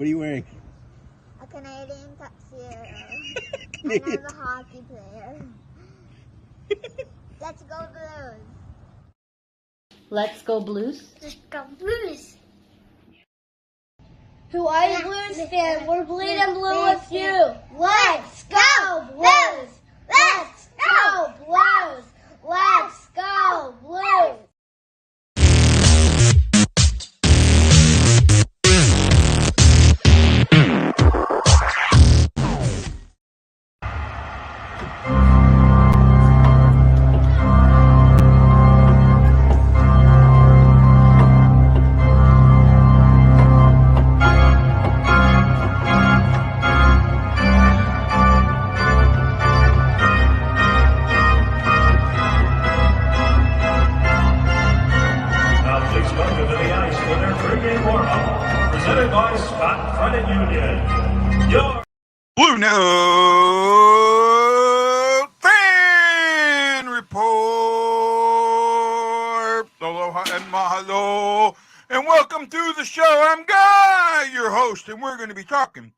What are you wearing? A Canadian tuxedo. Canadian. And I'm a hockey player. Let's go Blues. Let's go Blues. Let's go Blues. Who are you, Blues fan? We're bleeding blue with you. Let's go Blues! Let's go Blues! Let's go Blues! BlueNote Fan Report. Aloha and mahalo. And welcome to the show. I'm Guy, your host, and we're going to be talking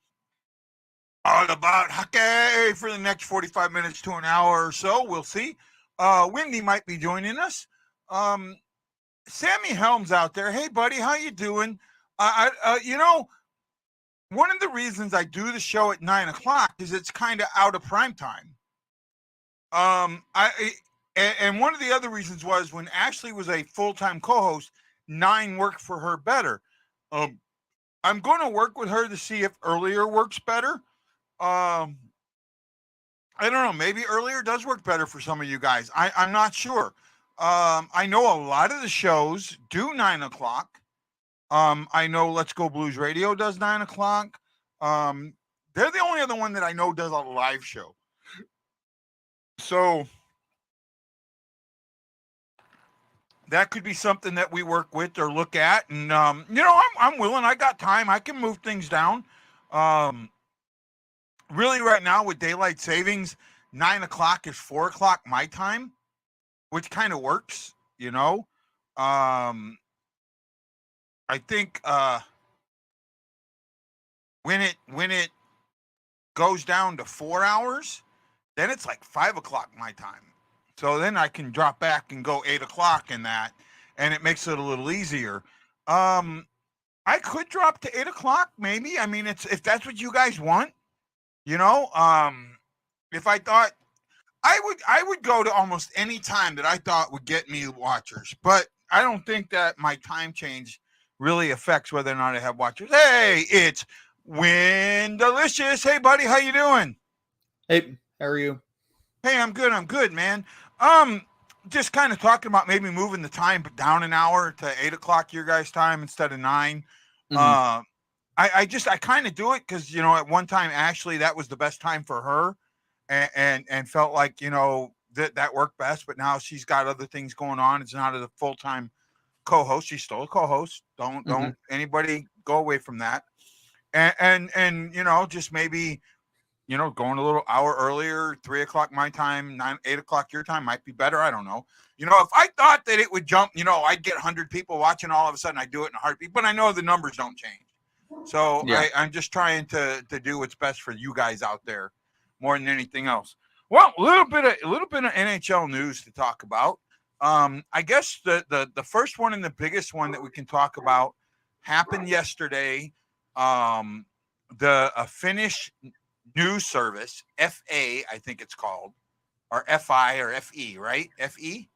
all about hockey for the next 45 minutes to an hour or so. We'll see. Wendy might be joining us. Sammy Helms out there. Hey, buddy, how you doing? One of the reasons I do the show at 9 o'clock is it's kind of out of prime time. And one of the other reasons was when Ashley was a full-time co-host, 9 worked for her better. I'm going to work with her to see if earlier works better. I don't know. Maybe earlier does work better for some of you guys. I'm not sure. I know a lot of the shows do 9 o'clock. I know Let's Go Blues Radio does 9 o'clock. They're the only other one that I know does a live show. So that could be something that we work with or look at. And, I'm willing. I got time. I can move things down. Really right now with daylight savings, 9 o'clock is 4 o'clock my time, which kind of works, I think when it goes down to 4 hours, then it's like 5 o'clock my time. So then I can drop back and go 8 o'clock in that, and it makes it a little easier. I could drop to 8 o'clock maybe. I mean, if that's what you guys want, if I thought I would go to almost any time that I thought would get me watchers, but I don't think that my time change really affects whether or not I have watchers. Hey, it's Win-delicious. Hey, buddy, how you doing? Hey, how are you? Hey, I'm good, man. Just kind of talking about maybe moving the time down an hour to 8 o'clock your guys' time instead of 9. Mm-hmm. I kind of do it because, at one time, Ashley, that was the best time for her and felt like, that worked best. But now she's got other things going on. It's not a full-time co-host. She's still a co-host. Don't anybody go away from that. And just maybe, going a little hour earlier, 3 o'clock my time, 8 o'clock your time might be better. I don't know. If I thought that it would jump, I'd get 100 people watching all of a sudden, I do it in a heartbeat, but I know the numbers don't change. So yeah. I'm just trying to do what's best for you guys out there more than anything else. Well, a little bit of NHL news to talk about. I guess the first one and the biggest one that we can talk about happened yesterday. The Finnish news service, FA, I think it's called, or FI or FE, right? FE?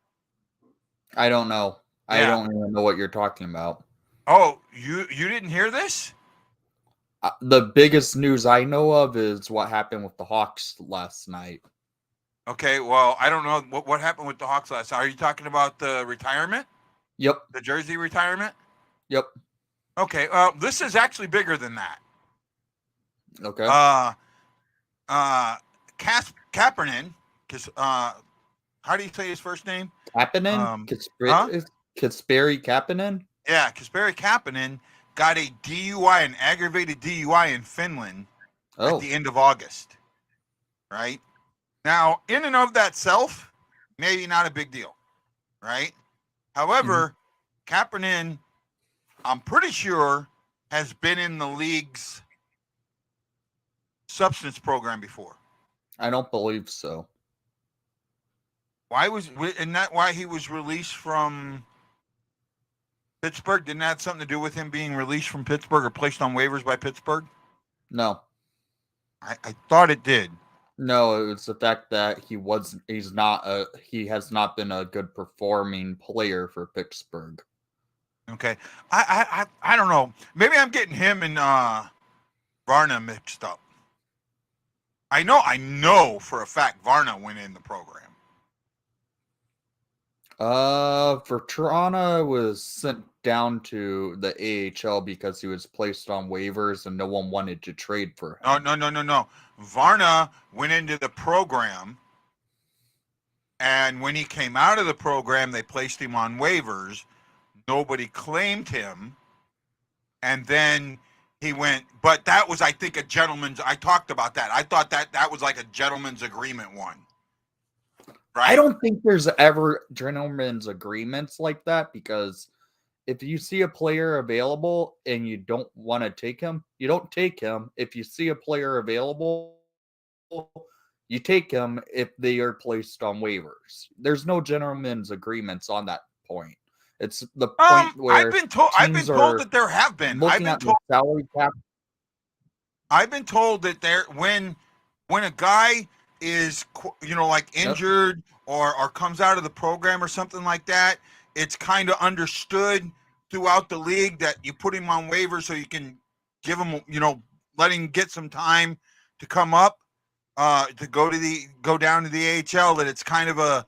I don't know. Yeah. I don't even know what you're talking about. Oh, you didn't hear this? The biggest news I know of is what happened with the Hawks last night. Okay, well, I don't know what happened with the Hawks last night. Are you talking about the retirement? Yep. The jersey retirement? Yep. Okay, well, this is actually bigger than that. Okay. Kapanen, because how do you say his first name? Kapanen? Kasperi Kapanen? Yeah, Kasperi Kapanen got a DUI, an aggravated DUI in Finland at the end of August. Right? Now, in and of that self, maybe not a big deal. Right? However, Kapanen, I'm pretty sure, has been in the league's substance program before? I don't believe so. Isn't that why he was released from Pittsburgh? Didn't that have something to do with him being released from Pittsburgh or placed on waivers by Pittsburgh? No. I thought it did. No, it's the fact that he has not been a good performing player for Pittsburgh. Okay. I don't know. Maybe I'm getting him and Varna mixed up. I know for a fact Varna went in the program. Vertrana was sent down to the AHL because he was placed on waivers and no one wanted to trade for him. No. Varna went into the program, and when he came out of the program, they placed him on waivers. Nobody claimed him, and then he went. But that was, I think, a gentleman's. I talked about that. I thought that was like a gentleman's agreement one. Right? I don't think there's ever gentlemen's agreements like that, because if you see a player available and you don't want to take him, you don't take him. If you see a player available, you take him if they are placed on waivers. There's no gentlemen's agreements on that point. It's the point where I've been told that there have been. I've been told salary cap. I've been told that when a guy is, like injured or comes out of the program or something like that, it's kind of understood throughout the league that you put him on waivers so you can give him, let him get some time to come up, to go down to the AHL, that it's kind of a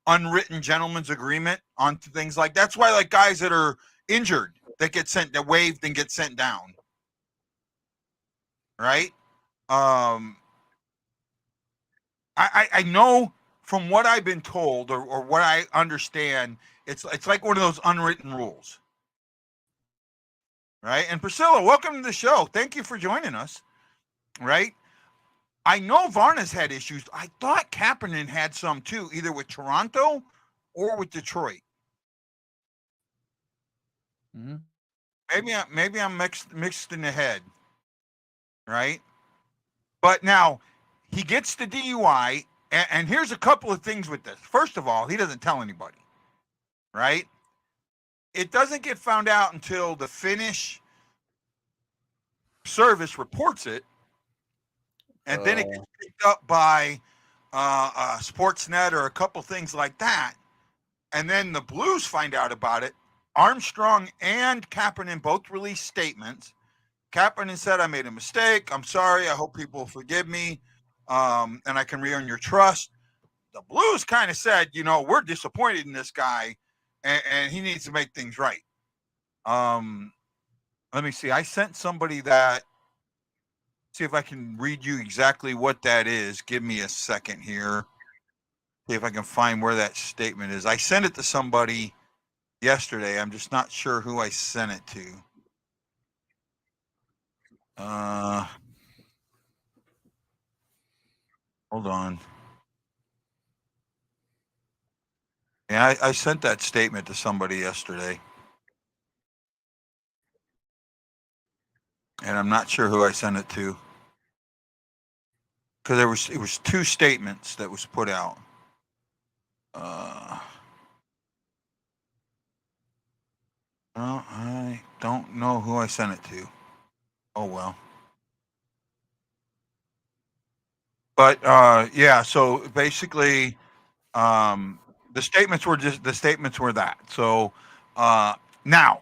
unwritten gentleman's agreement on things like that's why, like, guys that are injured, that get waived and get sent down. Right? I know from what I've been told or what I understand, it's like one of those unwritten rules. Right? And Priscilla, welcome to the show. Thank you for joining us. Right? I know Varna's had issues. I thought Kapanen had some too, either with Toronto or with Detroit. Mm-hmm. Maybe I'm mixed in the head. Right? But now he gets the DUI, and here's a couple of things with this. First of all, he doesn't tell anybody, right? It doesn't get found out until the Finnish service reports it, and then it gets picked up by Sportsnet or a couple things like that, and then the Blues find out about it. Armstrong and Kapanen both released statements. Kapanen said, "I made a mistake. I'm sorry. I hope people forgive me. And I can re-earn your trust." The Blues kind of said, we're disappointed in this guy, and he needs to make things right. Let me see. I sent somebody that. See if I can read you exactly what that is. Give me a second here. See if I can find where that statement is. I sent it to somebody yesterday. I'm just not sure who I sent it to. Hold on. Yeah, I sent that statement to somebody yesterday. And I'm not sure who I sent it to. Because it was two statements that was put out. Well, I don't know who I sent it to. Oh well. But yeah, so basically, the statements were that. So now,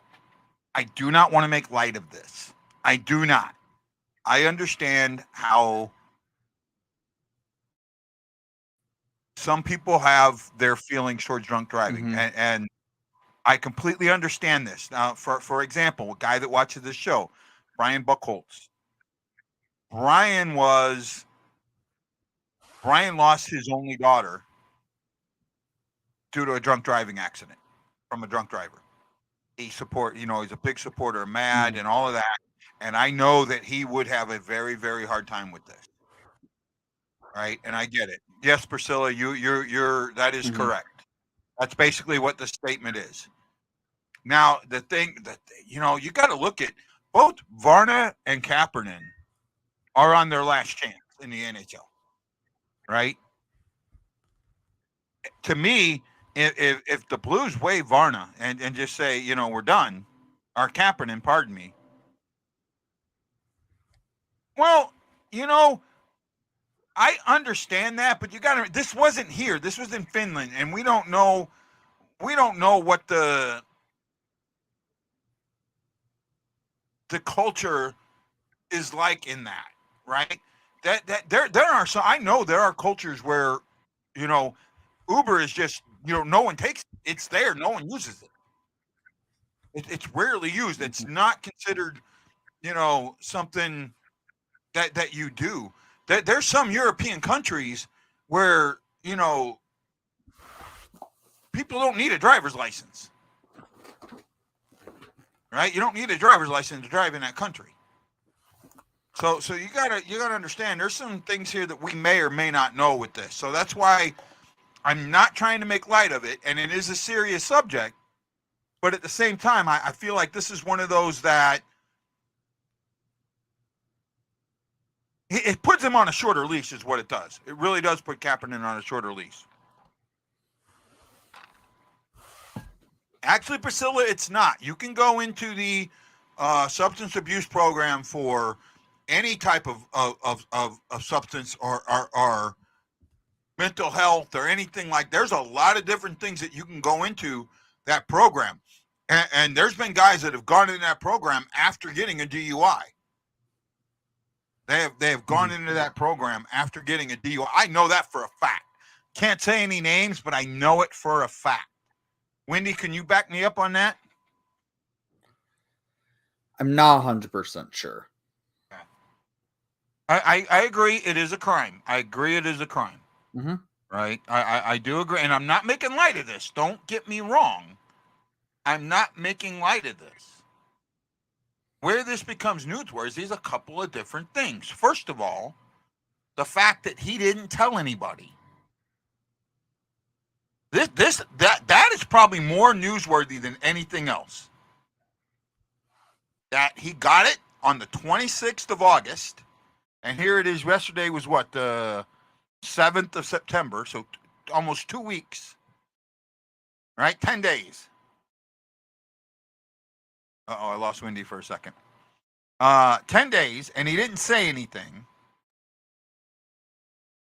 I do not want to make light of this. I do not. I understand how some people have their feelings towards drunk driving, and I completely understand this. Now, for example, a guy that watches this show, Brian Buchholz. Brian lost his only daughter due to a drunk driving accident from a drunk driver. He's a big supporter of MAD and all of that. And I know that he would have a very, very hard time with this. Right. And I get it. Yes, Priscilla, that is correct. That's basically what the statement is. Now, the thing that, you got to look at both Varna and Kapanen are on their last chance in the NHL, right? To me, if the Blues waive Varna and just say, we're done, or Kapanen, pardon me, well, I understand that, but this wasn't here. This was in Finland, and we don't know what the culture is like in that, right? That there are some, I know there are cultures where, Uber is just, no one takes it. It's there, no one uses it. It's rarely used. It's not considered, something that you do. There's some European countries where, people don't need a driver's license. Right? You don't need a driver's license to drive in that country. So you gotta understand there's some things here that we may or may not know with this. So that's why I'm not trying to make light of it, and it is a serious subject. But at the same time, I feel like this is one of those that it puts him on a shorter leash, is what it does. It really does put Kapanen on a shorter leash. Actually, Priscilla, it's not. You can go into the substance abuse program for any type of substance or mental health or anything like. There's a lot of different things that you can go into that program, and there's been guys that have gone into that program after getting a DUI. They have gone into that program after getting a DUI. I know that for a fact. Can't say any names, but I know it for a fact. Wendy, can you back me up on that? I'm not 100% sure. I agree. It is a crime. I agree. It is a crime. Mm-hmm. Right. I do agree. And I'm not making light of this. Don't get me wrong. I'm not making light of this. Where this becomes newsworthy is a couple of different things. First of all, the fact that he didn't tell anybody. That is probably more newsworthy than anything else. That he got it on the 26th of August, and here it is. Yesterday was what, the 7th of September, so almost 2 weeks, right? 10 days. I lost Wendy for a second. 10 days, and he didn't say anything.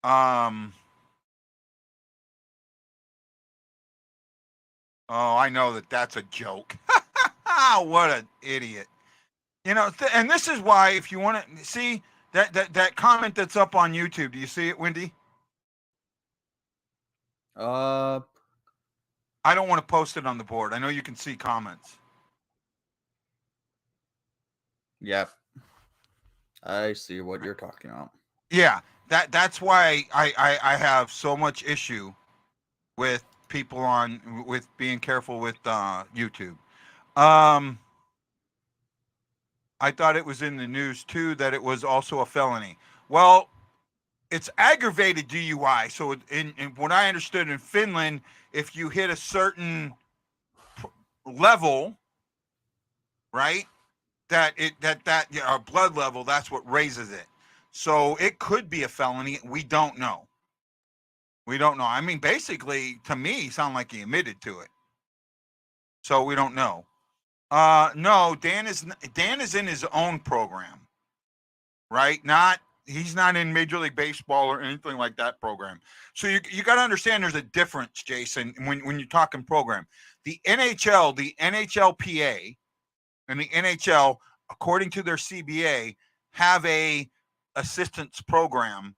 Oh, I know that's a joke. What an idiot. And this is why, if you want to see that comment that's up on YouTube, do you see it, Wendy? I don't want to post it on the board. I know you can see comments. Yep. I see what you're talking about. Yeah, that's why I have so much issue with people with being careful with YouTube. I thought it was in the news too that it was also a felony. Well, it's aggravated DUI. So in what I understood in Finland, if you hit a certain level, right, that blood level, that's what raises it. So it could be a felony. We don't know. I mean, basically, to me, sound like he admitted to it. So we don't know. No, Dan is in his own program, right? He's not in Major League Baseball or anything like that program. So you got to understand there's a difference, Jason, when you're talking program. The NHL, the NHLPA, and the NHL, according to their CBA, have a assistance program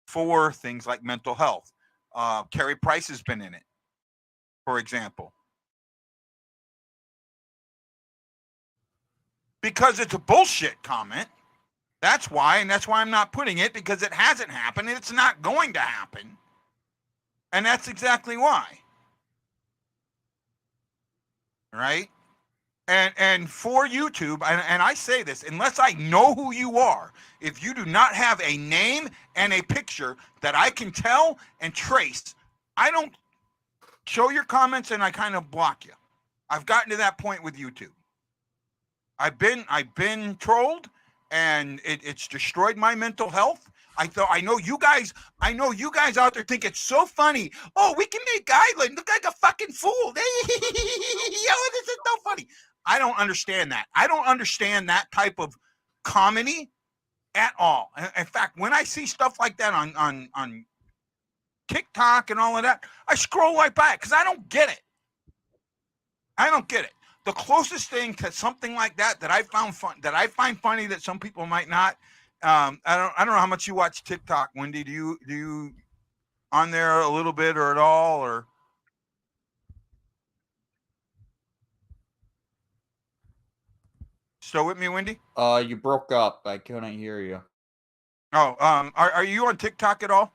for things like mental health. Carey Price has been in it, for example. Because it's a bullshit comment. That's why, and that's why I'm not putting it, because it hasn't happened and it's not going to happen. And that's exactly why. Right? And for YouTube, and I say this, unless I know who you are, if you do not have a name and a picture that I can tell and trace, I don't show your comments and I kind of block you. I've gotten to that point with YouTube. I've been trolled, and it's destroyed my mental health. I know you guys out there think it's so funny. Oh, we can make Island look like a fucking fool. Yo, this is so funny. I don't understand that. I don't understand that type of comedy at all. In fact, when I see stuff like that on TikTok and all of that, I scroll right by it because I don't get it. I don't get it. The closest thing to something like that I found fun, that I find funny that some people might not. I don't know how much you watch TikTok, Wendy. Do you on there a little bit or at all, or? Still with me, Wendy? You broke up. I couldn't hear you. Oh, are you on TikTok at all?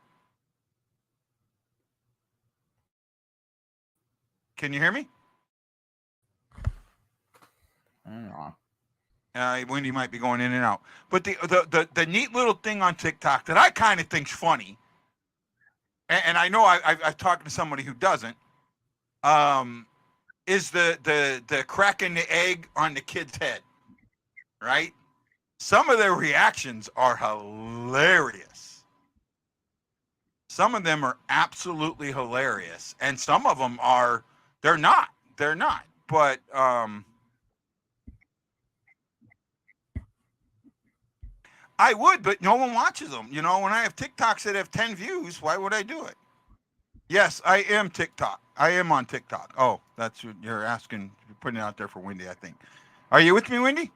Can you hear me? Hang on. Wendy might be going in and out. But the neat little thing on TikTok that I kind of think's funny, and I know I've talked to somebody who doesn't, is the cracking the egg on the kid's head, right? Some of their reactions are hilarious. Some of them are absolutely hilarious, and some of them are they're not. But I would, but no one watches them. You know, when I have TikToks that have 10 views, why would I do it? Yes, I am TikTok. I am on TikTok. Oh, that's what you're asking. You're putting it out there for Wendy, I think. Are you with me, Wendy?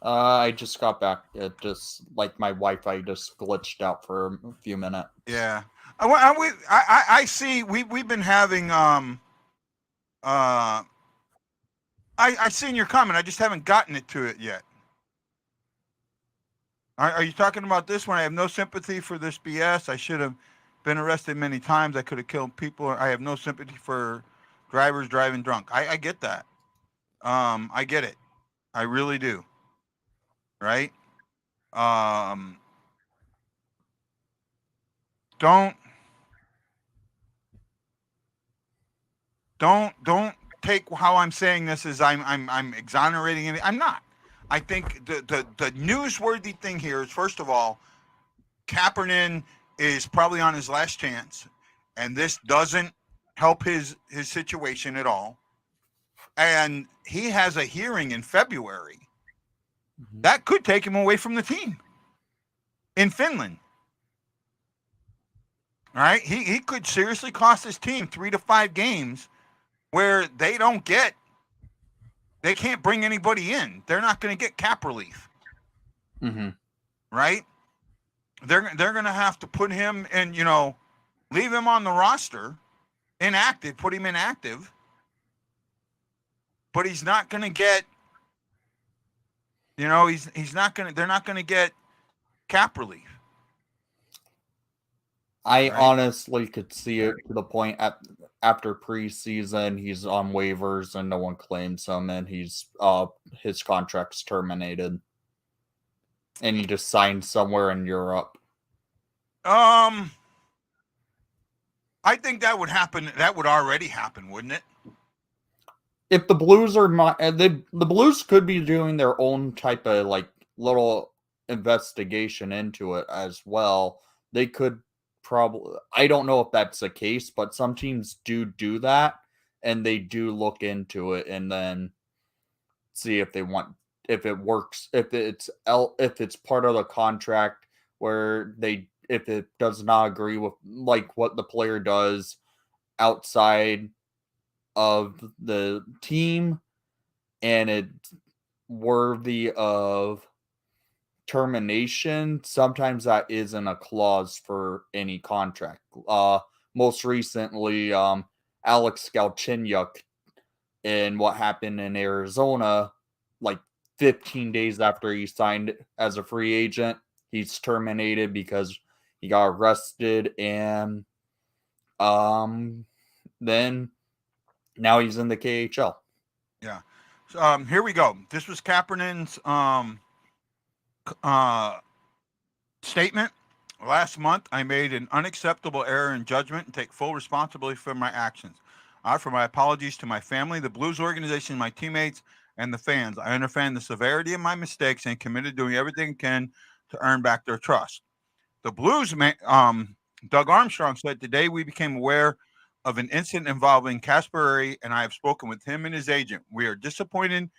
I just got back. It just like my Wi-Fi just glitched out for a few minutes. Yeah. I see. We've been having I seen your comment. I just haven't gotten it to it yet. Are you talking about this one? I have no sympathy for this BS. I should have been arrested many times. I could have killed people. I have no sympathy for drivers driving drunk. I get that. I get it. I really do. Right? Don't take how I'm saying this as I'm exonerating it. I'm not. I think the newsworthy thing here is, first of all, Kapanen is probably on his last chance, and this doesn't help his situation at all. And he has a hearing in February. That could take him away from the team in Finland. All right? He could seriously cost his team 3 to 5 games where they can't bring anybody in. They're not going to get cap relief. Mm-hmm. Right? They're going to have to put him in, leave him on the roster, inactive, put him inactive. But he's not going to get, he's not going to, they're not going to get cap relief. I honestly could see it to the point after preseason, he's on waivers and no one claims him, and he's his contract's terminated, and he just signed somewhere in Europe. I think that would happen. That would already happen, wouldn't it? If the Blues are not, the Blues could be doing their own type of little investigation into it as well. They could. Probably, I don't know if that's the case, but some teams do that, and they do look into it and then see if if it works, if it's part of the contract where if it does not agree with what the player does outside of the team, and it's worthy of termination. Sometimes that isn't a clause for any contract. Most recently, Alex Galchenyuk, in what happened in Arizona, 15 days after he signed as a free agent, he's terminated because he got arrested, and then now he's in the KHL. Yeah. So, here we go. This was Kapanen's statement. Last month, I made an unacceptable error in judgment and take full responsibility for my actions. I offer my apologies to my family, the Blues organization, my teammates, and the fans. I understand the severity of my mistakes and committed to doing everything I can to earn back their trust. The Blues, Doug Armstrong said, today we became aware of an incident involving Kasperi, and I have spoken with him and his agent. We are disappointed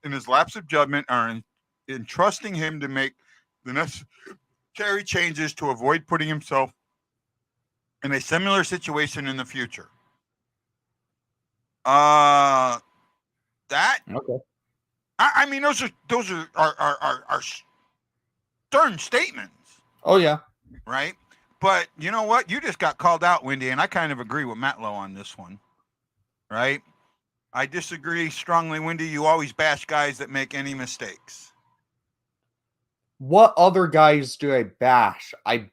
in his lapse of judgment and are entrusting him to make the necessary changes to avoid putting himself in a similar situation in the future. That Okay. I mean, those are stern statements, Oh yeah. right? But you know what? You just got called out, Wendy, and I kind of agree with Matt Lowe on this one, right? I disagree strongly, Wendy. You always bash guys that make any mistakes. What other guys do I bash? I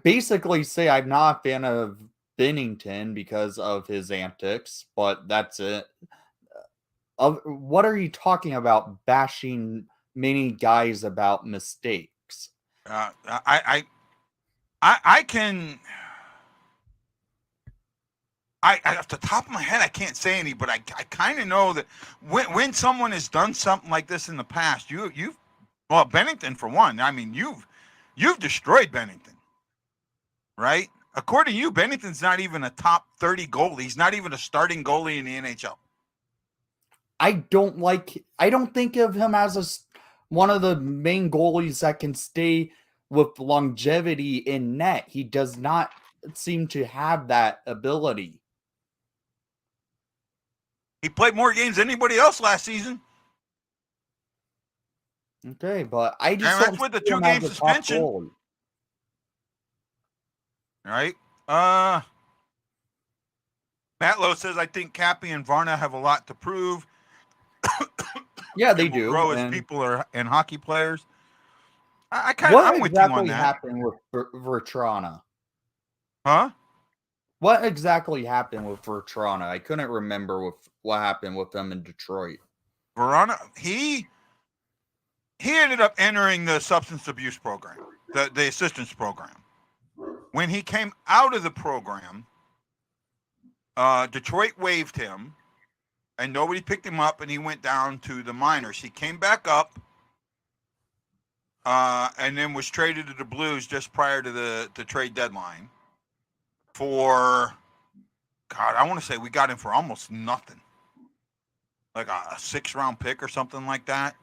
basically say I'm not a fan of Bennington because of his antics, but that's it. What are you talking about bashing many guys about mistakes? I can. I off the top of my head, I can't say any, but I kind of know that when someone has done something like this in the past, well, Bennington for one. I mean, you've destroyed Bennington, right? According to you, Bennington's not even a top 30 goalie. He's not even a starting goalie in the NHL. I don't think of him as one of the main goalies that can stay with longevity in net. He does not seem to have that ability. He played more games than anybody else last season. Okay, but I just And don't that's with the see him 2-game as a top suspension. goalie. Right? Matt Lowe says, I think Cappy and Varna have a lot to prove. Yeah, they will do. grow as and people and hockey players. I'm with you on exactly that. happened with Vertrana? Huh? What exactly happened with Vertrana? I couldn't remember what happened with them in Detroit. Verona, he ended up entering the substance abuse program, the assistance program. When he came out of the program, Detroit waived him, and nobody picked him up, and he went down to the minors. He came back up, and then was traded to the Blues just prior to the trade deadline for, God, I want to say we got him for almost nothing, like a 6th-round pick or something like that.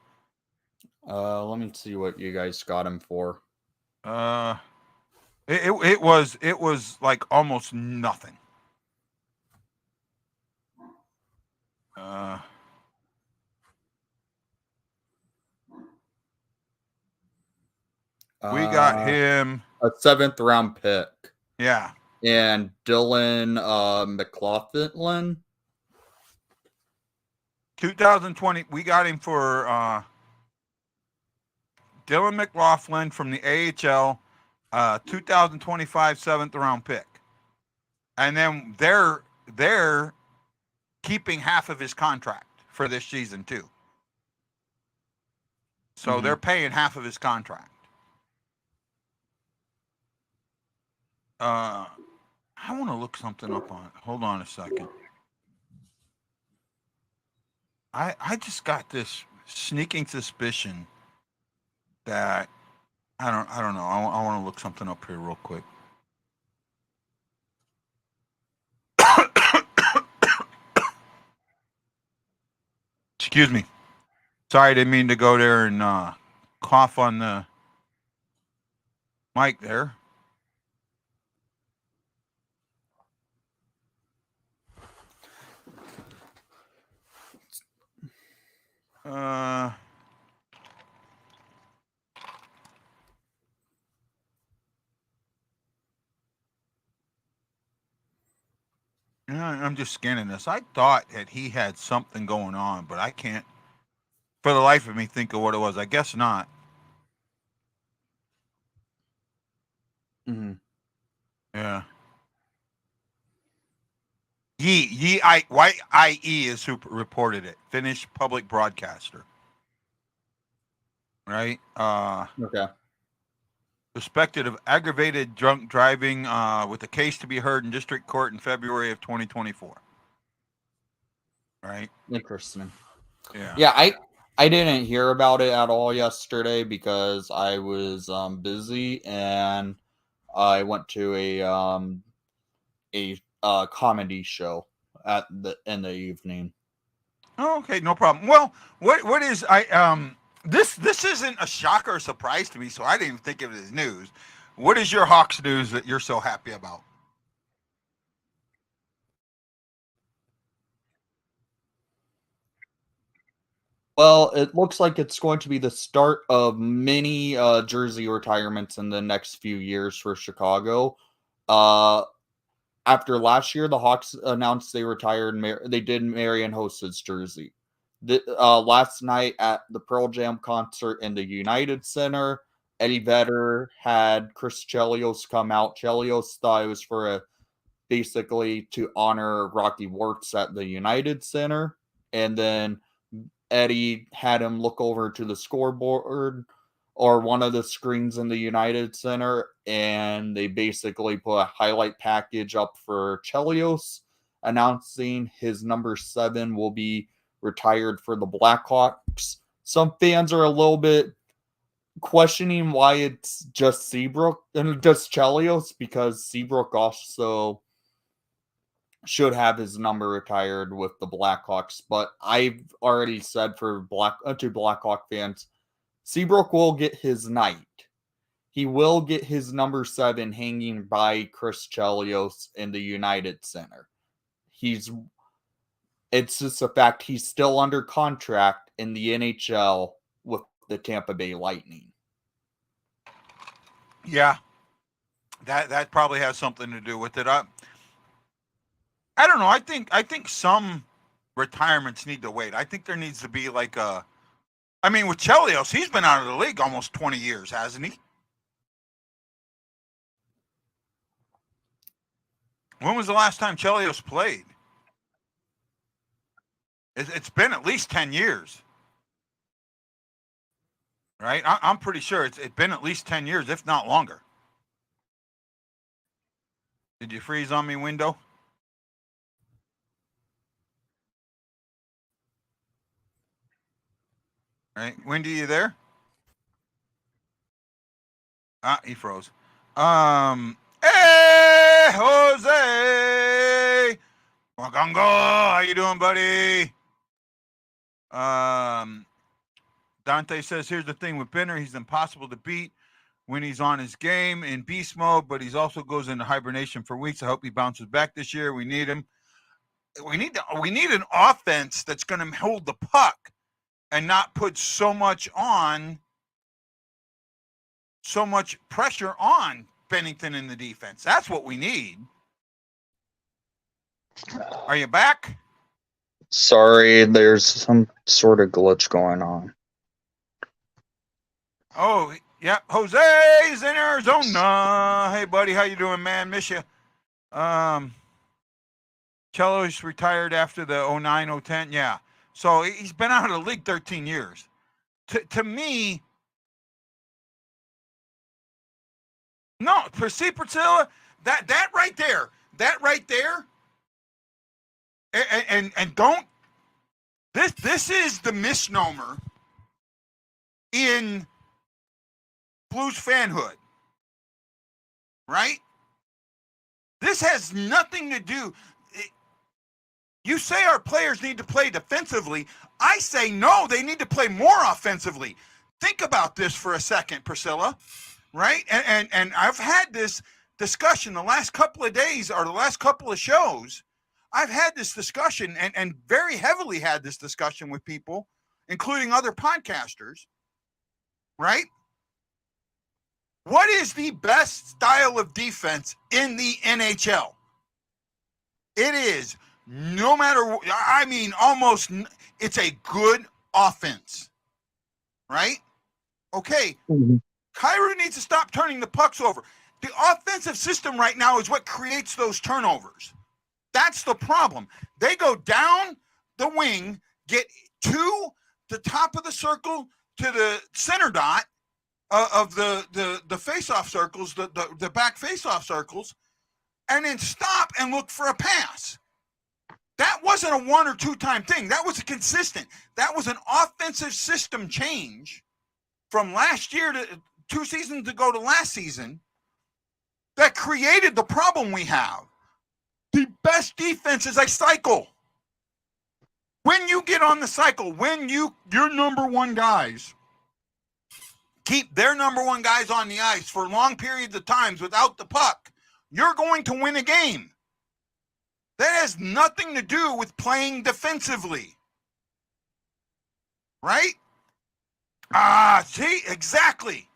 Let me see what you guys got him for. It was like almost nothing. We got him a 7th-round pick. Yeah. And Dylan McLaughlin. 2020, we got him for Dylan McLaughlin from the AHL, 2025 7th-round pick. And then they're keeping half of his contract for this season too. So they're paying half of his contract. I want to look something up on it. Hold on a second. I just got this sneaking suspicion that I don't know. I want to look something up here real quick. Excuse me. Sorry, I didn't mean to go there and cough on the mic there. I'm just scanning this. I thought that he had something going on, but I can't, for the life of me, think of what it was. I guess not. Yeah. YIE is who reported it. Finnish public broadcaster. Right? Okay. Suspected of aggravated drunk driving with a case to be heard in district court in February of 2024. right? Interesting. Yeah. Yeah, I didn't hear about it at all yesterday because I was busy and I went to a comedy show in the evening. Oh, okay, no problem. Well, what is this isn't a shocker or surprise to me, so I didn't even think of it as news. What is your Hawks news that you're so happy about? Well, it looks like it's going to be the start of many jersey retirements in the next few years for Chicago. After last year, the Hawks announced they retired. They did Marian Host's jersey. Last night at the Pearl Jam concert in the United Center, Eddie Vedder had Chris Chelios come out. Chelios thought it was for basically to honor Rocky Wirtz at the United Center, and then Eddie had him look over to the scoreboard or one of the screens in the United Center, and they basically put a highlight package up for Chelios, announcing his number 7 will be retired for the Blackhawks. Some fans are a little bit questioning why it's just Seabrook and just Chelios, because Seabrook also should have his number retired with the Blackhawks. But I've already said for to Blackhawk fans, Seabrook will get his night. He will get his number 7 hanging by Chris Chelios in the United Center. It's just a fact he's still under contract in the NHL with the Tampa Bay Lightning. Yeah, that probably has something to do with it. I don't know. I think some retirements need to wait. I think there needs to be like a. I mean, with Chelios, he's been out of the league almost 20 years, hasn't he? When was the last time Chelios played? It's been at least 10 years, right? I'm pretty sure it's been at least 10 years, if not longer. Did you freeze on me, window? Right, Wendy, you there? He froze. Hey, Jose, Wagongo, how you doing, buddy? Dante says, here's the thing with Benner, he's impossible to beat when he's on his game in beast mode, but he's also goes into hibernation for weeks. I hope he bounces back this year. We need him. We need an offense that's going to hold the puck and not put so much pressure on Bennington in the defense. That's what we need. Are you back? Sorry, there's some sort of glitch going on. Oh, yeah. Jose's in Arizona. Hey, buddy. How you doing, man? Miss you. Chelo's retired after the 09-010. Yeah. So he's been out of the league 13 years. To me, no, see, Priscilla, that right there, and don't, this is the misnomer in Blues fanhood, right? This has nothing to do. You say our players need to play defensively. I say no, they need to play more offensively. Think about this for a second, Priscilla, right? And I've had this discussion the last couple of days or the last couple of shows. I've had this discussion and very heavily had this discussion with people, including other podcasters, right? What is the best style of defense in the NHL? It is, no matter, I mean, almost, it's a good offense, right? Okay. Mm-hmm. Kyrou needs to stop turning the pucks over. The offensive system right now is what creates those turnovers. That's the problem. They go down the wing, get to the top of the circle to the center dot of the face-off circles, the back face-off circles, and then stop and look for a pass. That wasn't a 1 or 2 time thing. That was a consistent. That was an offensive system change from last year to 2 seasons ago to last season that created the problem we have. The best defense is a cycle. When you get on the cycle, when your number one guys keep their number one guys on the ice for long periods of times without the puck, you're going to win a game. That has nothing to do with playing defensively. Right? See, exactly.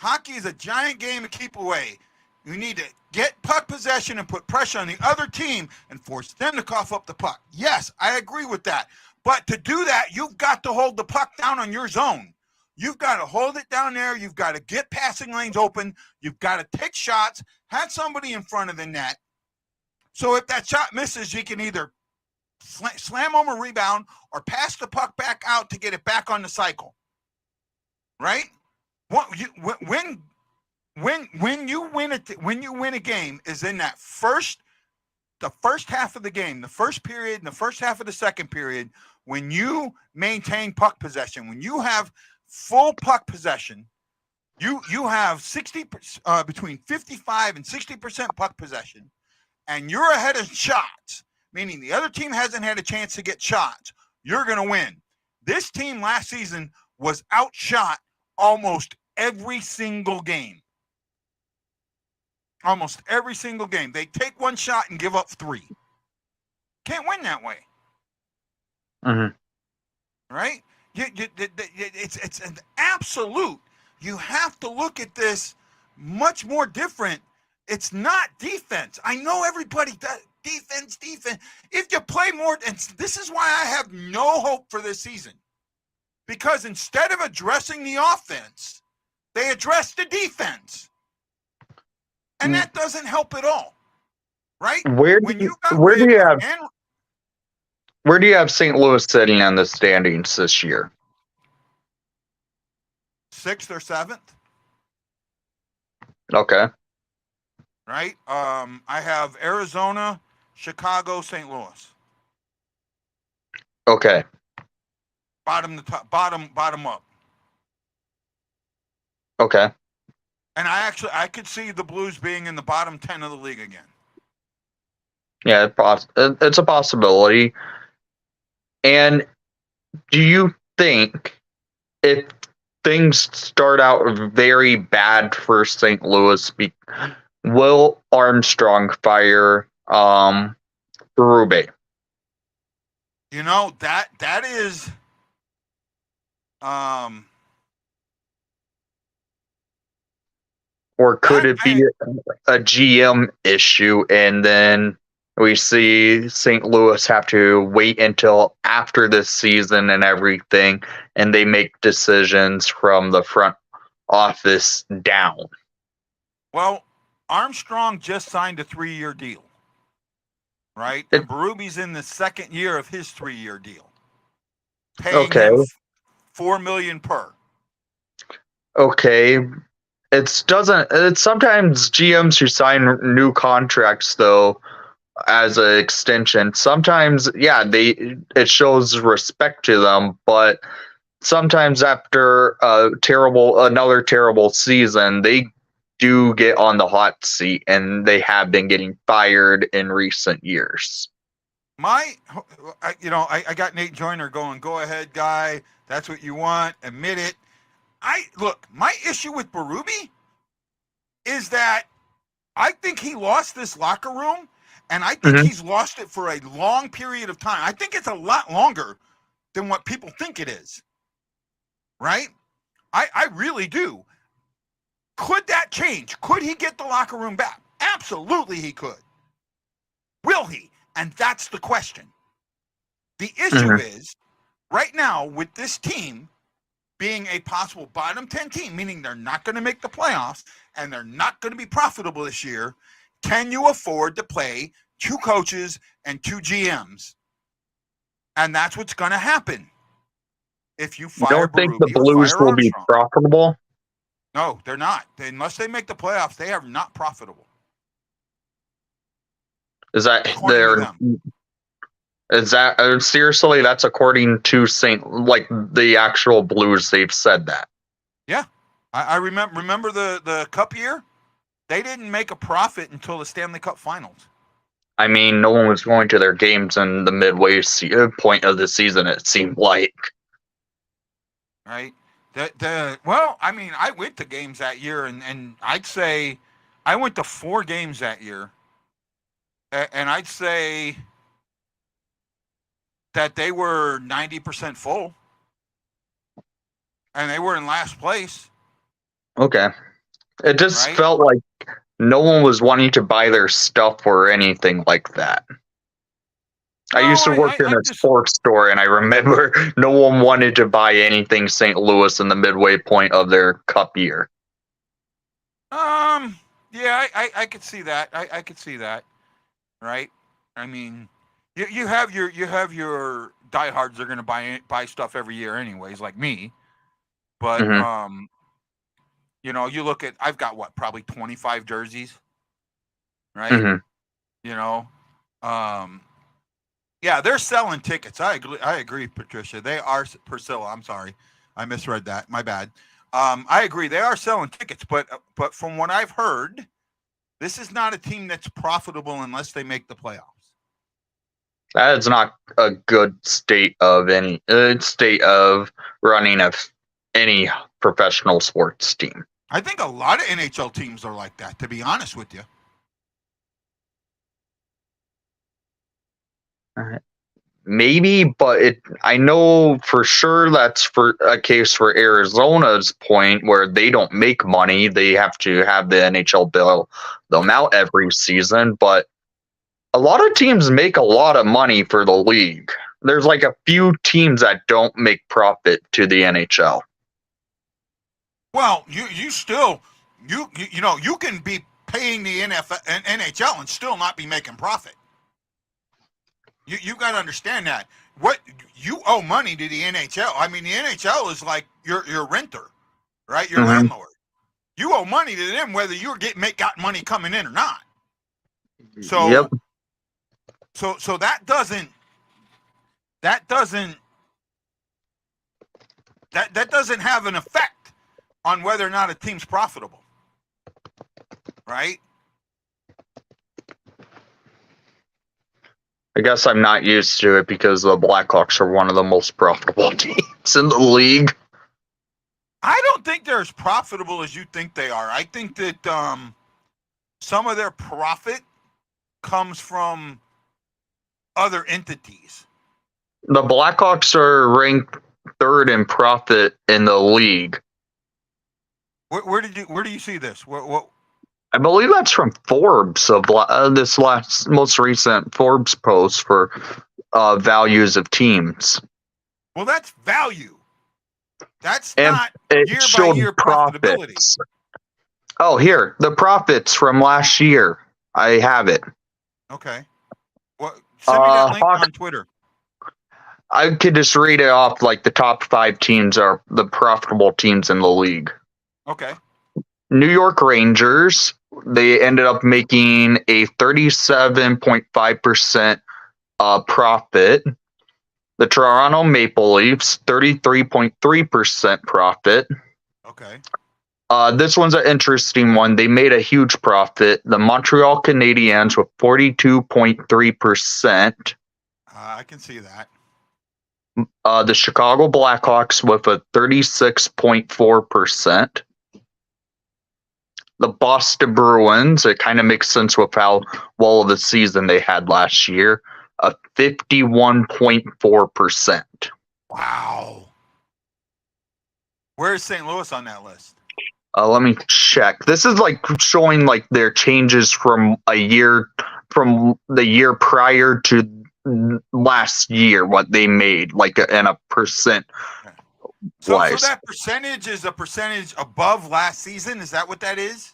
Hockey is a giant game of keep away. You need to get puck possession and put pressure on the other team and force them to cough up the puck. Yes, I agree with that. But to do that, you've got to hold the puck down on your zone. You've got to hold it down there. You've got to get passing lanes open. You've got to take shots, have somebody in front of the net. So if that shot misses, you can either slam home a rebound or pass the puck back out to get it back on the cycle. Right? When you win a game is in that the first half of the game, the first period and the first half of the second period, when you maintain puck possession, when you have full puck possession, you have between 55 and 60% puck possession, and you're ahead of shots, meaning the other team hasn't had a chance to get shots, you're going to win. This team last season was outshot almost every single game. Almost every single game. They take one shot and give up 3. Can't win that way. Mm-hmm. Right? It's an absolute. You have to look at this much more different. It's not defense. I know everybody does defense. If you play more, and this is why I have no hope for this season. Because instead of addressing the offense, they address the defense. And that doesn't help at all. Right? Where do you have St. Louis sitting on the standings this year? 6th or 7th. Okay. Right? I have Arizona, Chicago, St. Louis. Okay. Bottom up. Okay. And I could see the Blues being in the bottom 10 of the league again. Yeah, it's a possibility. And do you think if things start out very bad for St. Louis, will Armstrong fire Berube? You know, that is or could it be a GM issue, and then we see St. Louis have to wait until after this season and everything, and they make decisions from the front office down? Well, Armstrong just signed a 3-year deal, right? And Berube's in the 2nd year of his 3-year deal, paying him $4 million per. Okay. It's sometimes GMs who sign new contracts though as an extension. Sometimes, yeah, it shows respect to them, but sometimes after another terrible season, they do get on the hot seat, and they have been getting fired in recent years. I got Nate Joyner going, go ahead, guy. That's what you want. Admit it. My issue with Berube is that I think he lost this locker room, and I think he's lost it for a long period of time. I think it's a lot longer than what people think it is. Right? I really do. Could that change? Could he get the locker room back? Absolutely he could. Will he? And that's the question. The issue is, right now, with this team being a possible bottom 10 team, meaning they're not going to make the playoffs and they're not going to be profitable this year, can you afford to play 2 coaches and 2 GMs? And that's what's going to happen if you fire. You don't think the Blues will be profitable? No, they're not. Unless they make the playoffs, they are not profitable. Is that Is that seriously? That's according to the actual Blues. They've said that. Yeah, I remember the Cup year. They didn't make a profit until the Stanley Cup Finals. I mean, no one was going to their games in the midway point of the season. It seemed like. Right. Well, I mean, I went to games that year, and I'd say I went to 4 games that year, and I'd say that they were 90% full, and they were in last place. Okay. It just felt like no one was wanting to buy their stuff or anything like that. I used to work in a sports store, and I remember no one wanted to buy anything St. Louis in the midway point of their Cup year. Yeah, I could see that. I could see that. Right. I mean, you have your diehards that are going to buy stuff every year, anyways, like me. But you know, you look at, I've got probably 25 jerseys, right? You know, yeah, they're selling tickets. I agree, Patricia. They are, Priscilla. I'm sorry, I misread that. My bad. I agree. They are selling tickets, but from what I've heard, this is not a team that's profitable unless they make the playoffs. That is not a good state of running of any professional sports team. I think a lot of NHL teams are like that, to be honest with you. Maybe, but I know for sure that's for a case for Arizona's point where they don't make money. They have to have the NHL bill them out every season, but a lot of teams make a lot of money for the league. There's like a few teams that don't make profit to the NHL. Well, you still you know, you can be paying the NHL and still not be making profit. You got to understand that. What you owe money to the NHL. I mean, the NHL is like your renter, right? Your landlord. You owe money to them whether you're got money coming in or not. So so that doesn't have an effect on whether or not a team's profitable, right? I guess I'm not used to it because the Blackhawks are one of the most profitable teams in the league. I don't think they're as profitable as you think they are. I think that some of their profit comes from other entities. The Blackhawks are ranked 3rd in profit in the league. Where do you see this? What? I believe that's from Forbes of this most recent Forbes post for values of teams. Well, that's value. That's not year-by-year profitability. Oh, here, the profits from last year. I have it. Okay. Well, send me that link on Twitter. I could just read it off like the top 5 teams are the profitable teams in the league. Okay. New York Rangers, they ended up making a 37.5% profit. The Toronto Maple Leafs, 33.3% profit. Okay. This one's an interesting one. They made a huge profit. The Montreal Canadiens with 42.3%. I can see that. The Chicago Blackhawks with a 36.4%. The Boston Bruins, it kind of makes sense with how well of the season they had last year, a 51.4%. Wow. Where's St. Louis on that list? Let me check. This is like showing like their changes from the year prior to last year, what they made, like in a percent. So that percentage is a percentage above last season? Is that what that is?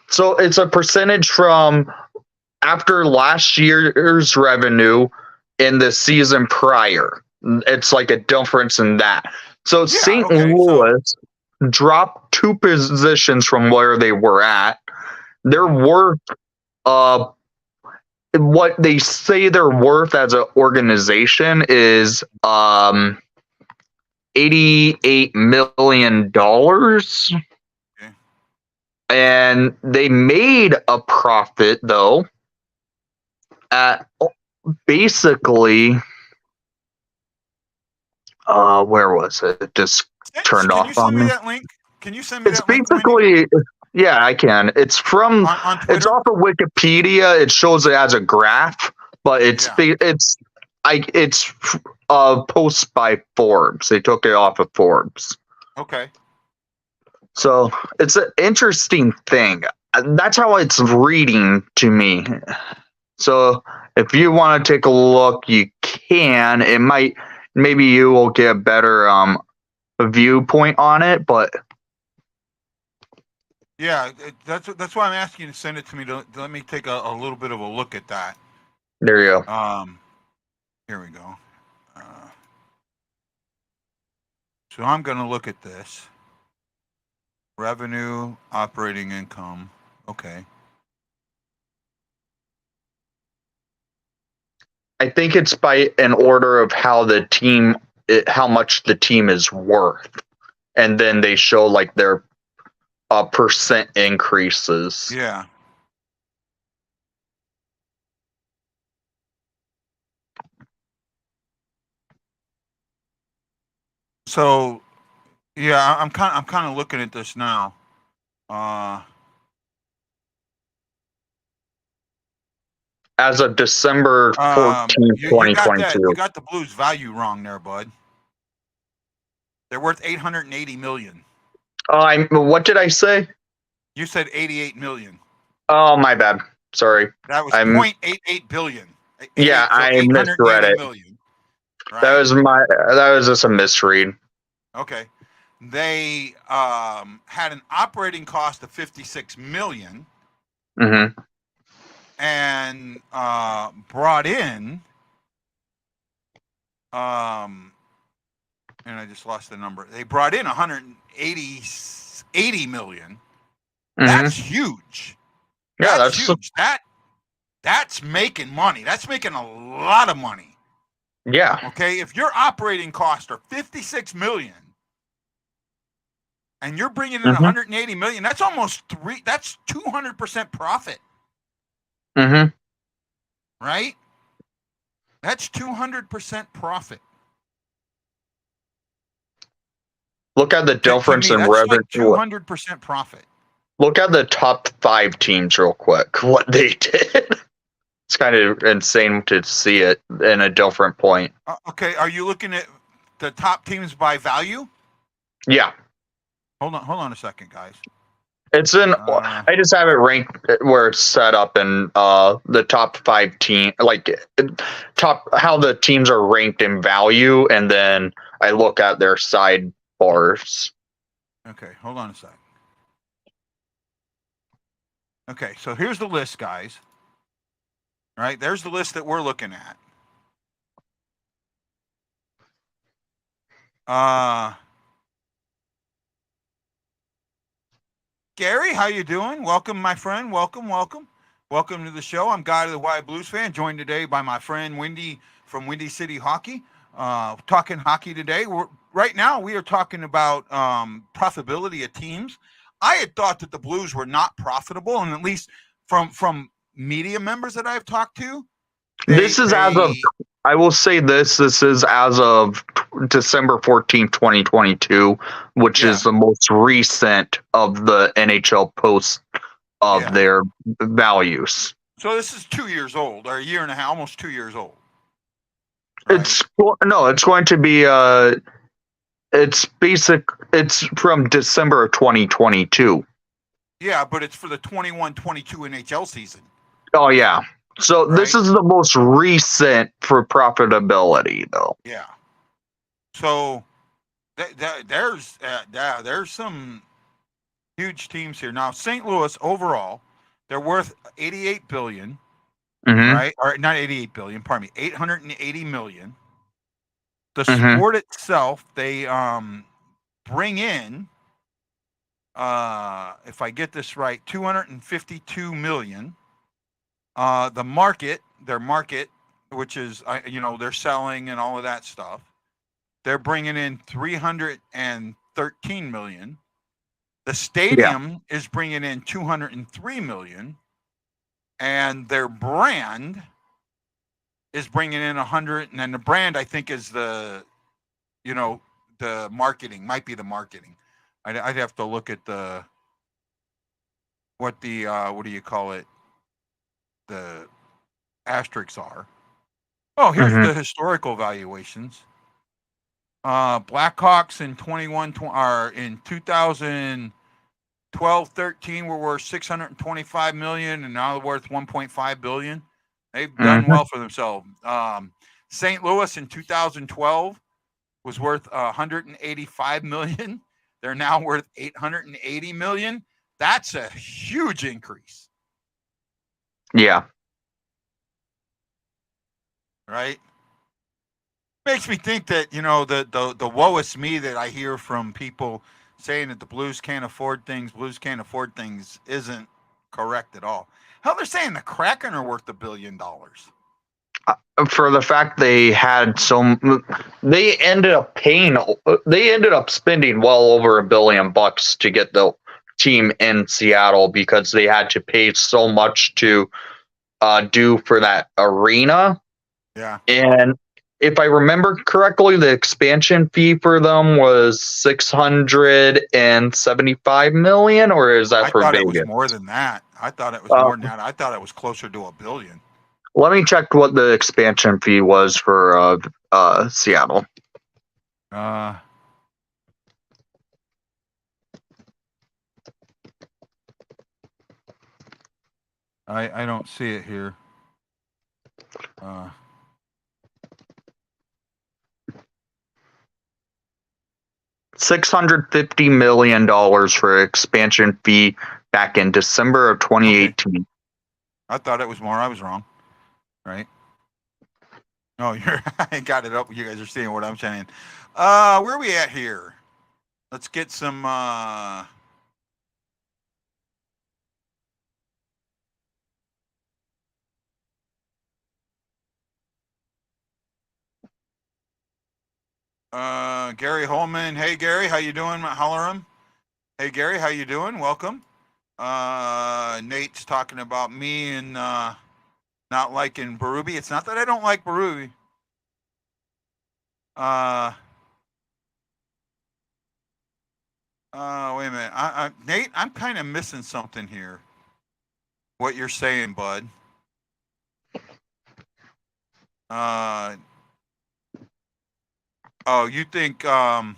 So it's a percentage from after last year's revenue in the season prior. It's like a difference in that. So St. Louis dropped 2 positions from where they were at. Their worth what they say they're worth as an organization is $88 million. Okay. And they made a profit though at basically where was it? It just turned Can off you send on me me. that link? Can you send me It's that link, Wendy? basically, yeah, I can. It's from, On it's Twitter? off of Wikipedia. It shows it as a graph, but it's Yeah. it's a post by Forbes. They took it off of Forbes. Okay. So it's an interesting thing. That's how it's reading to me. So if you want to take a look, you can. It might, maybe you will get a better viewpoint on it, but Yeah, that's why I'm asking you to send it to me to let me take a little bit of a look at that. there you go. Here we go. So I'm going to look at this. Revenue, operating income. Okay. I think it's by an order of how much the team is worth, and then they show like their percent increases. Yeah. So, yeah, I'm kind of looking at this now. As of December 14th, You 2022. got the Blues value wrong there, bud. They're worth 880 million. What did I say? You said 88 million. Oh, my bad. Sorry. That was I'm 0.88 billion. Yeah, So I misread it. million, right? That was just a misread. Okay. They had an operating cost of 56 million. Mm-hmm. And brought in and I just lost the number. They brought in 80 million. Mm-hmm. That's huge. Yeah, That's huge. That's making money. That's making a lot of money. Yeah. Okay, if your operating costs are 56 million and you're bringing in 180 million, that's almost that's 200% profit. Mm-hmm. Right? That's 200% profit. Look at the difference in that's revenue. Like 200% profit. Look at the top 5 teams real quick. What they did. It's kind of insane to see it in a different point. Okay, are you looking at the top teams by value? Yeah. Hold on a second, guys. It's in. I just have it ranked where it's set up in the top 5 team, like how the teams are ranked in value, and then I look at their sidebars. Okay, hold on a second. Okay, so here's the list, guys. All right, there's the list that we're looking at. Gary, how you doing? Welcome, my friend. Welcome to the show. I'm Guy to the Wild Blues fan, joined today by my friend Wendy from Windy City Hockey. Talking hockey today. Right now we are talking about profitability of teams. I had thought that the Blues were not profitable, and at least from media members that I've talked to, I will say this is as of December 14th, 2022, which is the most recent of the NHL posts of their values. So this is 2 years old, or a year and a half, almost 2 years old. Right? It's going to be it's from December of 2022. Yeah, but it's for the 21-22 NHL season. Oh yeah. So this is the most recent for profitability, though. Yeah. So there's some huge teams here. Now, St. Louis overall, they're worth 88 billion, right? Or not 88 billion, pardon me, 880 million. The sport itself, they bring in, if I get this right, 252 million. The market their market, which is they're selling and all of that stuff. They're bringing in 313 million. The stadium is bringing in 203 million, and their brand is bringing in 100. And then the brand, I think, is the marketing. Might be the marketing. I'd have to look at what do you call it? The asterisks are. Oh, here's the historical valuations. Blackhawks in 2012-13 were worth 625 million, and now they're worth 1.5 billion. They've done well for themselves. St. Louis in 2012 was worth 185 million. They're now worth 880 million. That's a huge increase. Yeah. Right? Makes me think that, the woe is me that I hear from people saying that the Blues can't afford things isn't correct at all. Hell, they're saying the Kraken are worth $1 billion. For the fact they had they ended up spending well over $1 billion to get the team in Seattle because they had to pay so much to do for that arena. Yeah. And if I remember correctly, the expansion fee for them was $675 million, or is that for Vegas? I thought it was more than that. I thought it was closer to $1 billion. Let me check what the expansion fee was for Seattle. I don't see it here. $650 million for expansion fee back in December of 2018. Okay. I thought it was more. I was wrong. Right? No, I got it up. You guys are seeing what I'm saying. Where are we at here? Let's get some. Gary Holman. Hey, Gary, how you doing? Hollerum. Hey, Gary, how you doing? Welcome. Nate's talking about me and not liking Berube. It's not that I don't like Berube. Wait a minute. Nate, I'm kind of missing something here. What you're saying, bud. Oh, you think that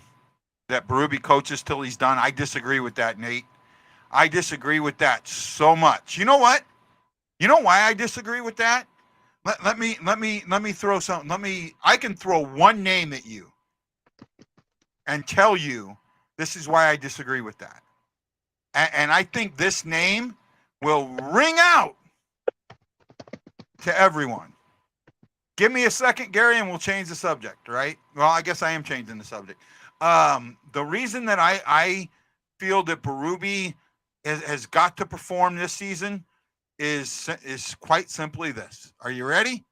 Berube coaches till he's done? I disagree with that, Nate. I disagree with that so much. You know what? You know why I disagree with that? Let me throw something. I can throw one name at you and tell you this is why I disagree with that. And I think this name will ring out to everyone. Give me a second, Gary, and we'll change the subject, right? Well, I guess I am changing the subject. The reason that I feel that Berube has got to perform this season is quite simply this. Are you ready?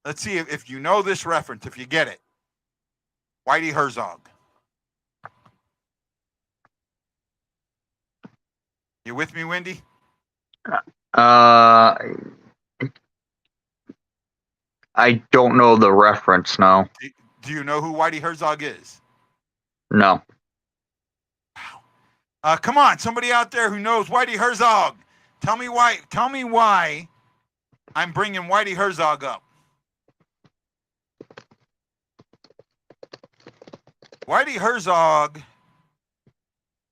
Let's see if you know this reference, if you get it. Whitey Herzog. You with me, Wendy? I don't know the reference now. Do you know who Whitey Herzog is? No. Wow. Come on, somebody out there who knows Whitey Herzog. Tell me why I'm bringing Whitey Herzog up. Whitey Herzog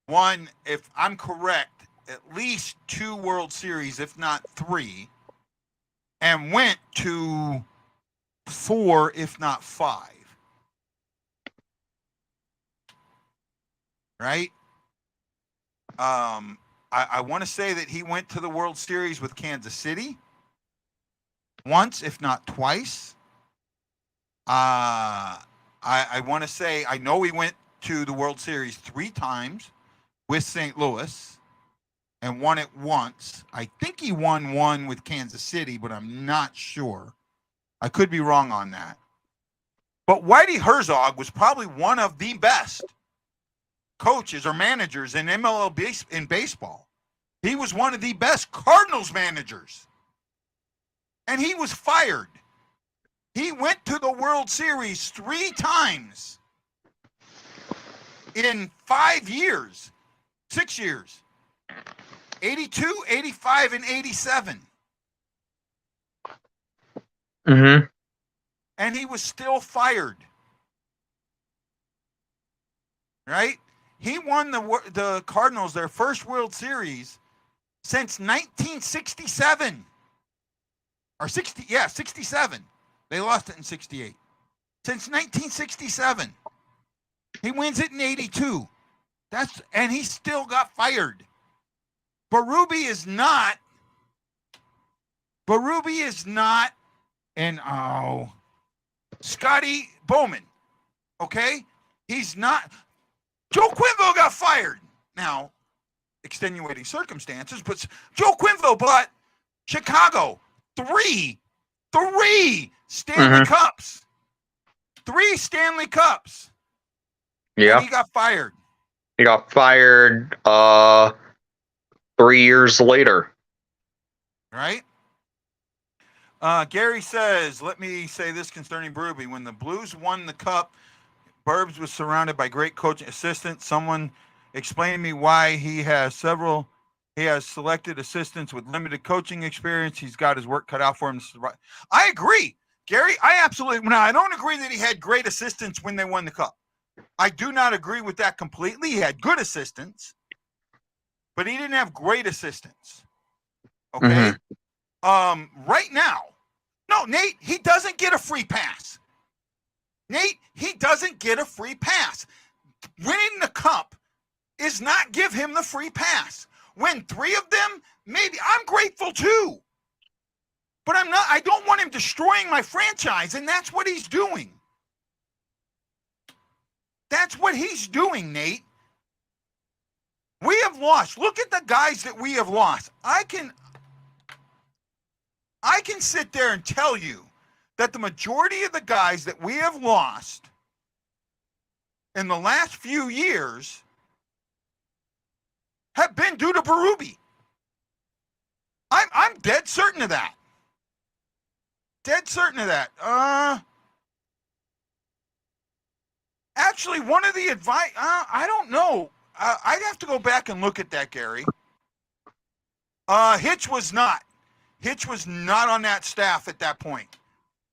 won, if I'm correct, at least 2 World Series, if not 3, and went to 4, if not 5. Right? I want to say that he went to the World Series with Kansas City once, if not twice. I want to say, I know he went to the World Series 3 times with St. Louis and won it once. I think he won one with Kansas City, but I'm not sure. I could be wrong on that. But Whitey Herzog was probably one of the best coaches or managers in MLB in baseball. He was one of the best Cardinals managers. And he was fired. He went to the World Series 3 times in 5 years, 6 years. 82, 85, and 87. Mm-hmm. And he was still fired. Right? He won the Cardinals their first World Series since 1967. Or 67. They lost it in 68. Since 1967. He wins it in 82. And he still got fired. Berube is not. And Scotty Bowman. Okay? He's not. Joe Quenneville got fired. Now, extenuating circumstances, but Joe Quenneville bought Chicago 3 Stanley Cups. 3 Stanley Cups. Yeah. And he got fired. He got fired 3 years later. Right? Gary says, let me say this concerning Berube. When the Blues won the Cup, Burbs was surrounded by great coaching assistants. Someone explained to me why he has selected assistants with limited coaching experience. He's got his work cut out for him. I agree, Gary. I absolutely. Now, I don't agree that he had great assistants when they won the Cup. I do not agree with that completely. He had good assistants, but he didn't have great assistants. Okay. Right now, no, Nate, he doesn't get a free pass. Nate, he doesn't get a free pass. Winning the Cup is not give him the free pass. Win 3 of them, maybe I'm grateful too. But I don't want him destroying my franchise, and that's what he's doing. That's what he's doing, Nate. We have lost. Look at the guys that we have lost. I can sit there and tell you that the majority of the guys that we have lost in the last few years have been due to Berube. I'm dead certain of that. Dead certain of that. Actually, one of the advice, I don't know. I'd have to go back and look at that, Gary. Hitch was not. Hitch was not on that staff at that point.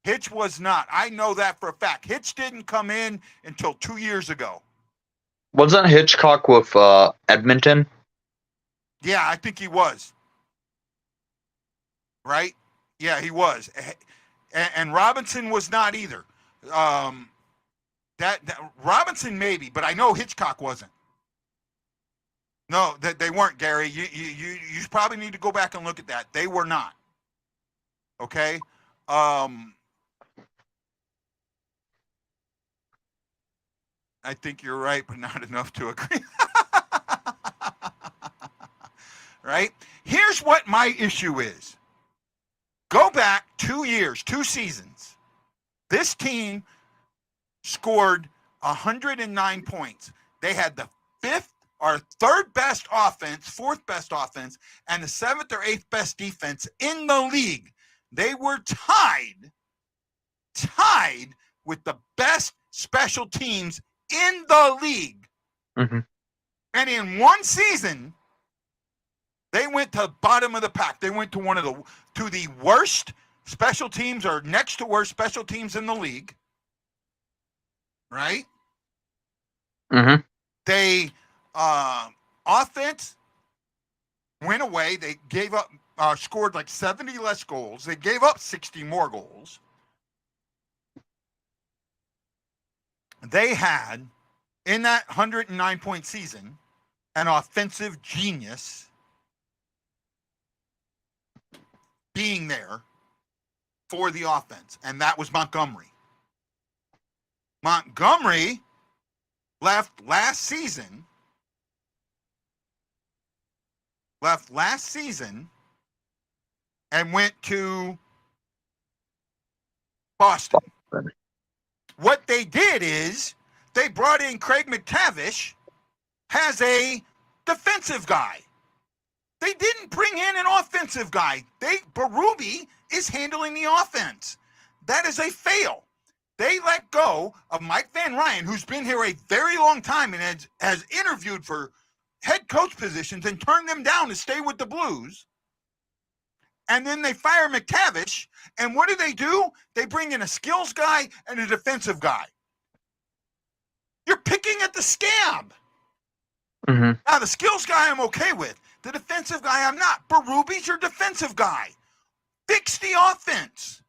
Hitch was not. I know that for a fact. Hitch didn't come in until 2 years ago. Wasn't Hitchcock with Edmonton? Yeah, I think he was. Right? Yeah, he was. And Robinson was not either. That Robinson maybe, but I know Hitchcock wasn't. No, they weren't, Gary. You probably need to go back and look at that. They were not. Okay? I think you're right, but not enough to agree. Right? Here's what my issue is. Go back 2 years, 2 seasons. This team scored 109 points. They had the 3rd best offense, 4th best offense, and the 7th or 8th best defense in the league. They were tied with the best special teams in the league. Mm-hmm. And in one season, they went to the bottom of the pack. They went to the worst special teams or next to worst special teams in the league. Right? Mm-hmm. They offense went away. They gave up, scored like 70 less goals. They gave up 60 more goals. They had, in that 109-point season, an offensive genius being there for the offense, and that was Montgomery. Montgomery left last season and went to Boston. What they did is they brought in Craig McTavish as a defensive guy. They didn't bring in an offensive guy. Berube is handling the offense. That is a fail. They let go of Mike Van Ryan, who's been here a very long time and has interviewed for head coach positions and turned them down to stay with the Blues. And then they fire McTavish. And what do? They bring in a skills guy and a defensive guy. You're picking at the scab. Mm-hmm. Now, the skills guy I'm okay with. The defensive guy I'm not. Berube's your defensive guy. Fix the offense.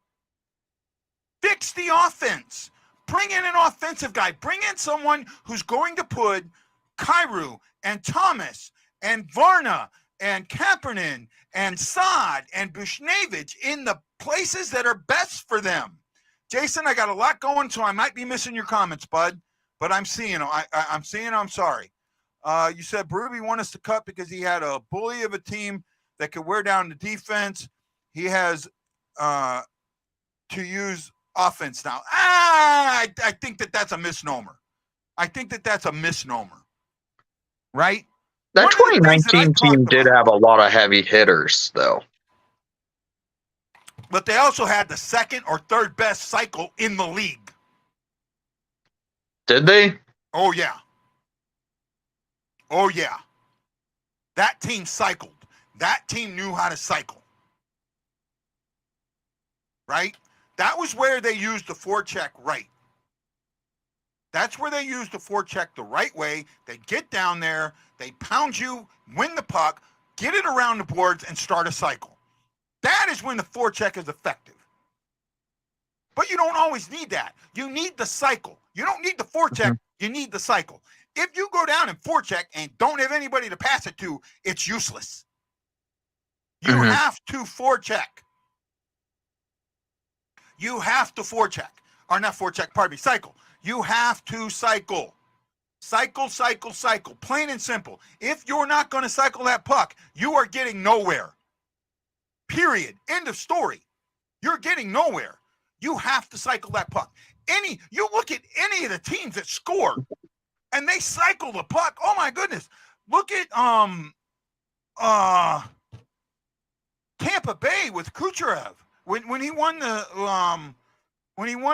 Fix the offense. Bring in an offensive guy. Bring in someone who's going to put Kyrou and Thomas and Varna and Kapanen and Saad and Bushnevich in the places that are best for them. Jason, I got a lot going, so I might be missing your comments, bud. But I'm seeing them. I'm seeing them. I'm sorry. You said Berube wanted us to cut because he had a bully of a team that could wear down the defense. He has to use offense now. I think that's a misnomer. I think that's a misnomer. Right? That One of the things 2019 that I team talked did about- have a lot of heavy hitters, though. But they also had the second or third best cycle in the league. Did they? Oh, yeah. Oh, yeah. That team cycled. That team knew how to cycle. Right? That was where they used the forecheck right. That's where they used the forecheck the right way. They get down there, they pound you, win the puck, get it around the boards, and start a cycle. That is when the forecheck is effective. But you don't always need that. You need the cycle. You don't need the forecheck. You need the cycle. If you go down and forecheck and don't have anybody to pass it to, it's useless. You have to forecheck. You have to forecheck. Or not forecheck, pardon me, cycle. You have to cycle. Cycle, cycle, cycle. Plain and simple. If you're not going to cycle that puck, you are getting nowhere. Period. End of story. You're getting nowhere. You have to cycle that puck. You look at any of the teams that score and they cycle the puck. Oh my goodness. Look at Tampa Bay with Kucherov. When he won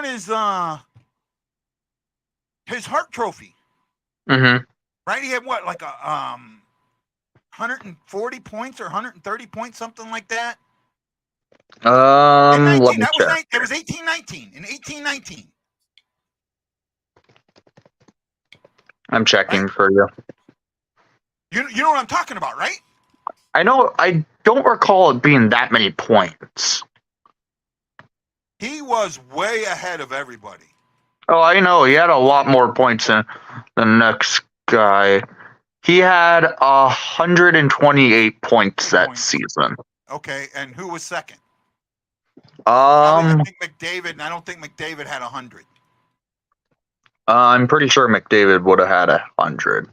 his Hart Trophy. Mm-hmm. Right? He had what, like a 140 points or 130 points, something like that. Let me check. It was 18-19. In 18-19. I'm checking for you. You know what I'm talking about, right? I know. I don't recall it being that many points. He was way ahead of everybody. Oh, I know. He had a lot more points than the next guy. He had 128 points that season. Okay, and who was second? I think McDavid, and I don't think McDavid had 100. I'm pretty sure McDavid would have had 100.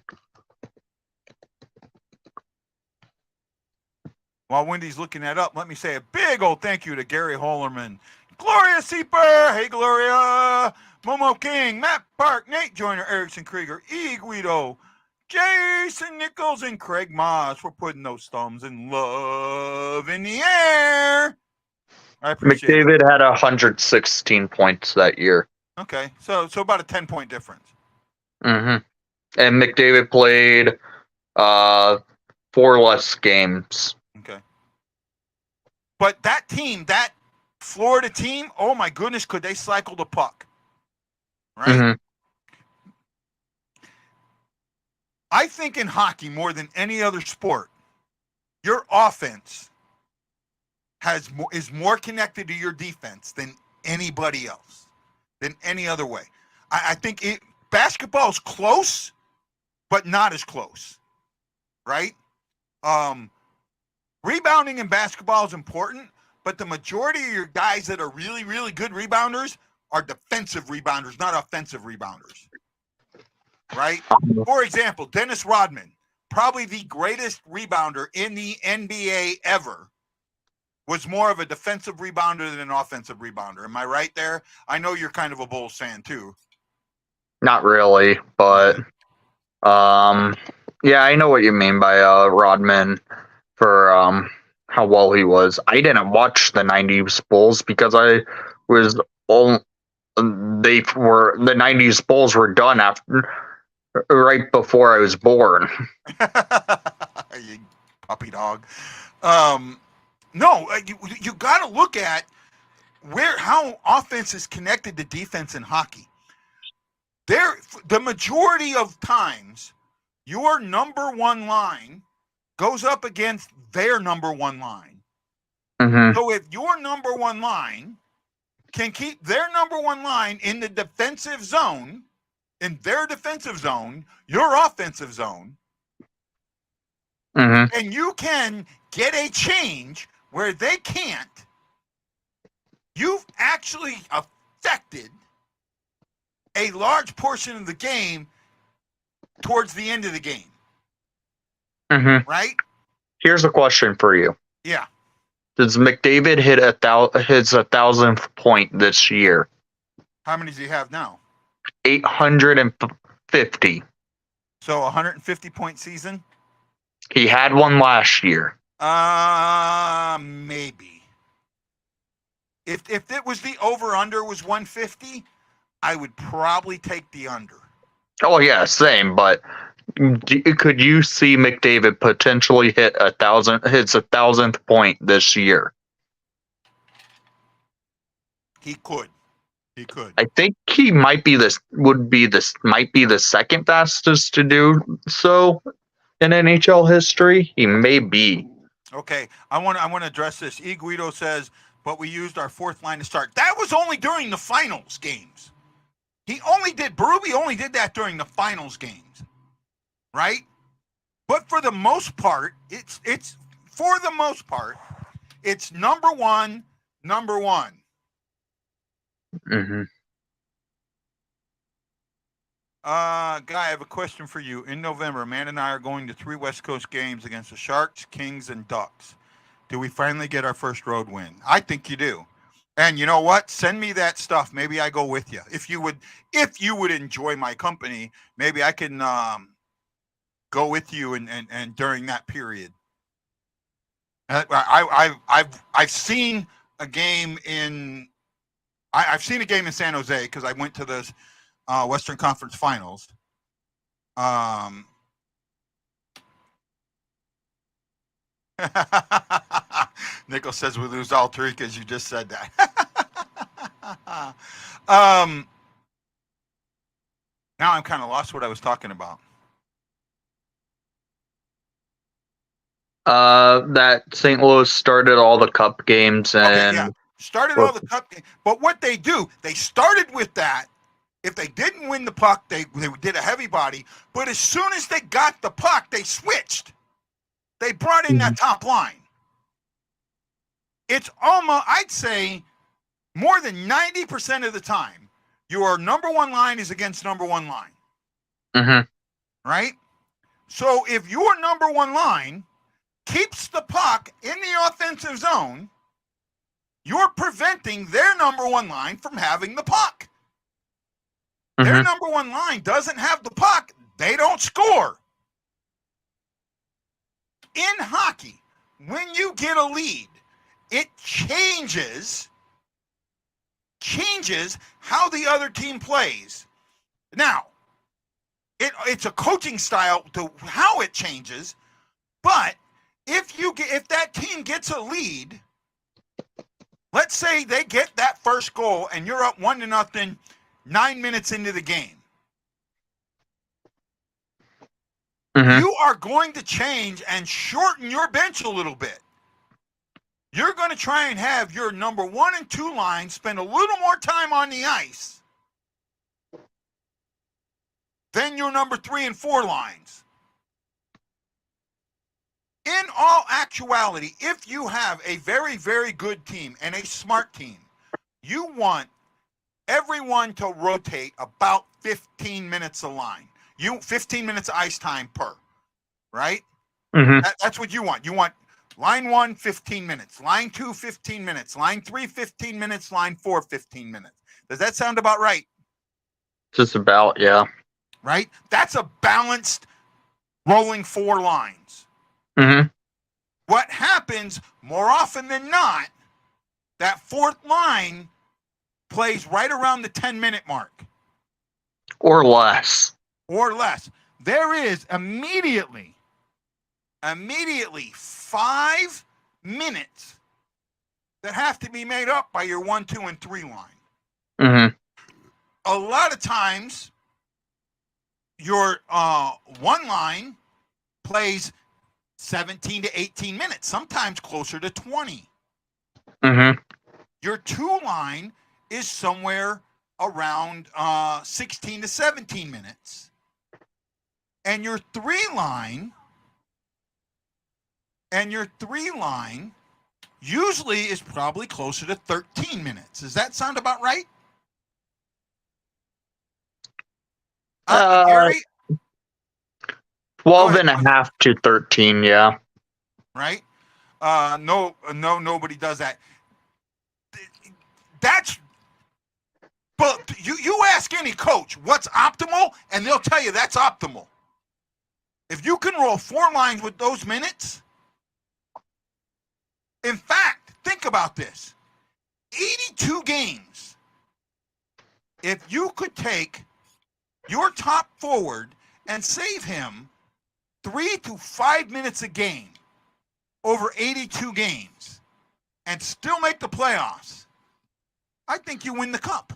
While Wendy's looking that up, let me say a big old thank you to Gary Hollerman, Gloria Seeper, hey Gloria, Momo King, Matt Park, Nate Joyner, Erickson Krieger, E. Guido, Jason Nichols, and Craig Moss for putting those thumbs in love in the air. I appreciate it. McDavid had 116 points that year. Okay, so about a 10-point difference. Mm-hmm. And McDavid played 4 less games. Okay. But that team, that Florida team, oh my goodness, could they cycle the puck? Right? Mm-hmm. I think in hockey, more than any other sport, your offense is more connected to your defense than anybody else, than any other way. I think basketball is close, but not as close, right? Rebounding in basketball is important, but the majority of your guys that are really, really good rebounders are defensive rebounders, not offensive rebounders, right? For example, Dennis Rodman, probably the greatest rebounder in the NBA ever, was more of a defensive rebounder than an offensive rebounder. Am I right there? I know you're kind of a Bulls fan too. Not really, but yeah, I know what you mean by Rodman for how well he was. I didn't watch the '90s Bulls because I was all the '90s Bulls were done after right before I was born. You puppy dog. No, you got to look at how offense is connected to defense in hockey. The majority of times, your number one line goes up against their number one line. Mm-hmm. So if your number one line can keep their number one line in the defensive zone, in their defensive zone, your offensive zone, Mm-hmm. and you can get a change where they can't, you've actually affected a large portion of the game towards the end of the game. Mm-hmm. Right? Here's a question for you. Yeah. Does McDavid hit his 1,000th point this year? How many does he have now? 850. So 150 point season? He had one last year. Maybe. If it was the over-under was 150, I would probably take the under. Oh yeah, same. But could you see McDavid potentially hit his 1,000th point this year? He could. He could. I think he might be the second fastest to do so in NHL history. He may be. Okay, I want to address this. E. Guido says, but we used our fourth line to start. That was only during the finals games. Berube only did that during the finals games, right? But for the most part, it's number one. Mm-hmm. Guy, I have a question for you. In November, Amanda and I are going to 3 West Coast games against the Sharks, Kings, and Ducks. Do we finally get our first road win? I think you do. And you know what? Send me that stuff. Maybe I go with you. If you would enjoy my company, maybe I can go with you and during that period. I've seen a game in San Jose because I went to the Western Conference Finals. Nichols says we lose all 3 because you just said that. Now I'm kind of lost what I was talking about. That St. Louis started all the cup games and started all the cup games. But what they do, they started with that. If they didn't win the puck, they did a heavy body. But as soon as they got the puck, they switched. They brought in that top line. It's almost, I'd say, more than 90% of the time, your number one line is against number one line. Mm-hmm. Right? So if your number one line keeps the puck in the offensive zone, you're preventing their number one line from having the puck. Mm-hmm. Their number one line doesn't have the puck, they don't score. In hockey, when you get a lead, it changes how the other team plays. Now, it's a coaching style to how it changes, but if that team gets a lead, let's say they get that first goal and you're up 1-0 9 minutes into the game. Mm-hmm. You are going to change and shorten your bench a little bit. You're going to try and have your number 1 and 2 lines spend a little more time on the ice than your number 3 and 4 lines. In all actuality, if you have a very, very good team and a smart team, you want everyone to rotate about 15 minutes a line. 15 minutes ice time per, right? Mm-hmm. That's what you want. You want Line 1, 15 minutes. Line 2, 15 minutes. Line 3, 15 minutes. Line 4, 15 minutes. Does that sound about right? Just about, yeah. Right? That's a balanced rolling 4 lines. Mm-hmm. What happens more often than not, that fourth line plays right around the 10-minute mark. Or less. Or less. There is immediately 5 minutes that have to be made up by your 1, 2, and 3 line. Mm-hmm. A lot of times, your 1 line plays 17 to 18 minutes, sometimes closer to 20. Mm-hmm. Your 2 line is somewhere around 16 to 17 minutes. And your 3 line usually is probably closer to 13 minutes. Does that sound about right? Gary? 12 and a half to 13, yeah. Right? Nobody does that. But you ask any coach what's optimal, and they'll tell you that's optimal. If you can roll 4 lines with those minutes, in fact, think about this. 82 games. If you could take your top forward and save him 3 to 5 minutes a game over 82 games and still make the playoffs, I think you win the cup.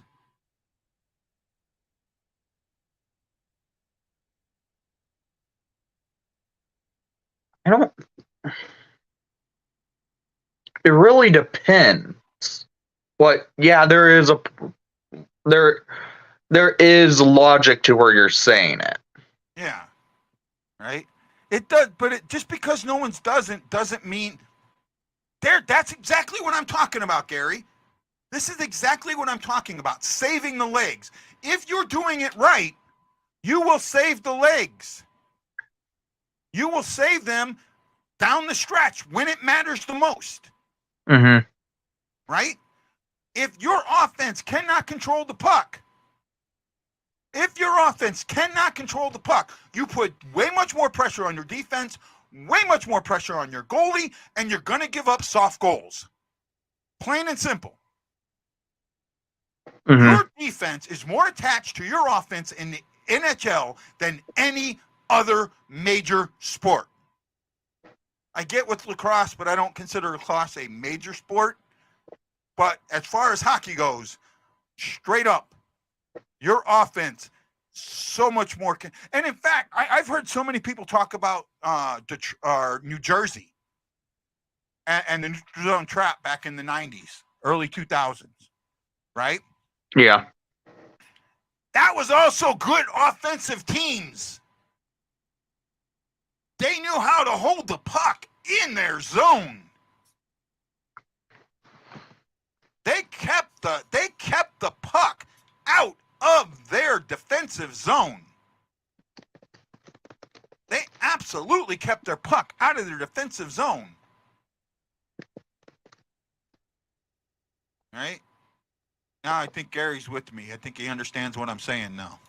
It really depends. But yeah, there is logic to where you're saying it. Yeah. Right? It does, but just because no one's doesn't mean that's exactly what I'm talking about, Gary. This is exactly what I'm talking about. Saving the legs. If you're doing it right, you will save the legs. You will save them down the stretch when it matters the most. Mm-hmm. Right? If your offense cannot control the puck, you put way much more pressure on your defense, way much more pressure on your goalie, and you're going to give up soft goals. Plain and simple. Mm-hmm. Your defense is more attached to your offense in the NHL than any other major sport. I get with lacrosse, but I don't consider lacrosse a major sport. But as far as hockey goes, straight up, your offense so much more. And in fact, I've heard so many people talk about New Jersey and the neutral zone trap back in the 90s, early 2000s, right? Yeah. That was also good offensive teams. They knew how to hold the puck in their zone. They kept the puck out of their defensive zone. They absolutely kept their puck out of their defensive zone. Right? Now I think Gary's with me. I think he understands what I'm saying now.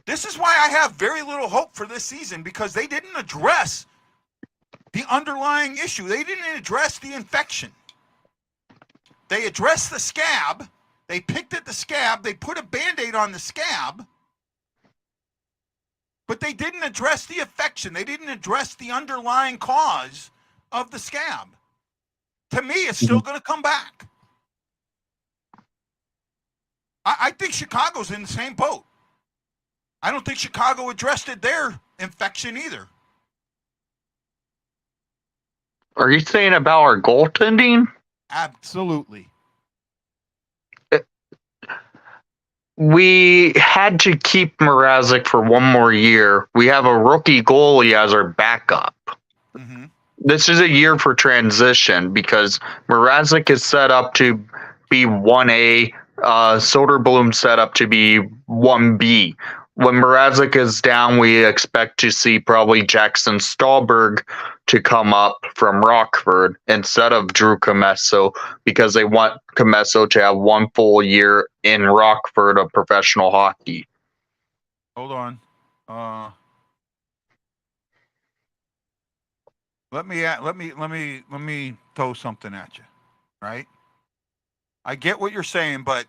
This is why I have very little hope for this season, because they didn't address the underlying issue. They didn't address the infection. They addressed the scab. They picked at the scab. They put a Band-Aid on the scab. But they didn't address the infection. They didn't address the underlying cause of the scab. To me, it's still going to come back. I think Chicago's in the same boat. I don't think Chicago addressed their infection either. Are you saying about our goaltending? Absolutely. We had to keep Mrazek for one more year. We have a rookie goalie as our backup. Mm-hmm. This is a year for transition because Mrazek is set up to be 1A Soderblom set up to be 1B. When Mrazek is down, we expect to see probably Jackson Stallberg to come up from Rockford instead of Drew Comesso, because they want Comesso to have 1 full year in Rockford of professional hockey. Hold on. Let me throw something at you, right? I get what you're saying, but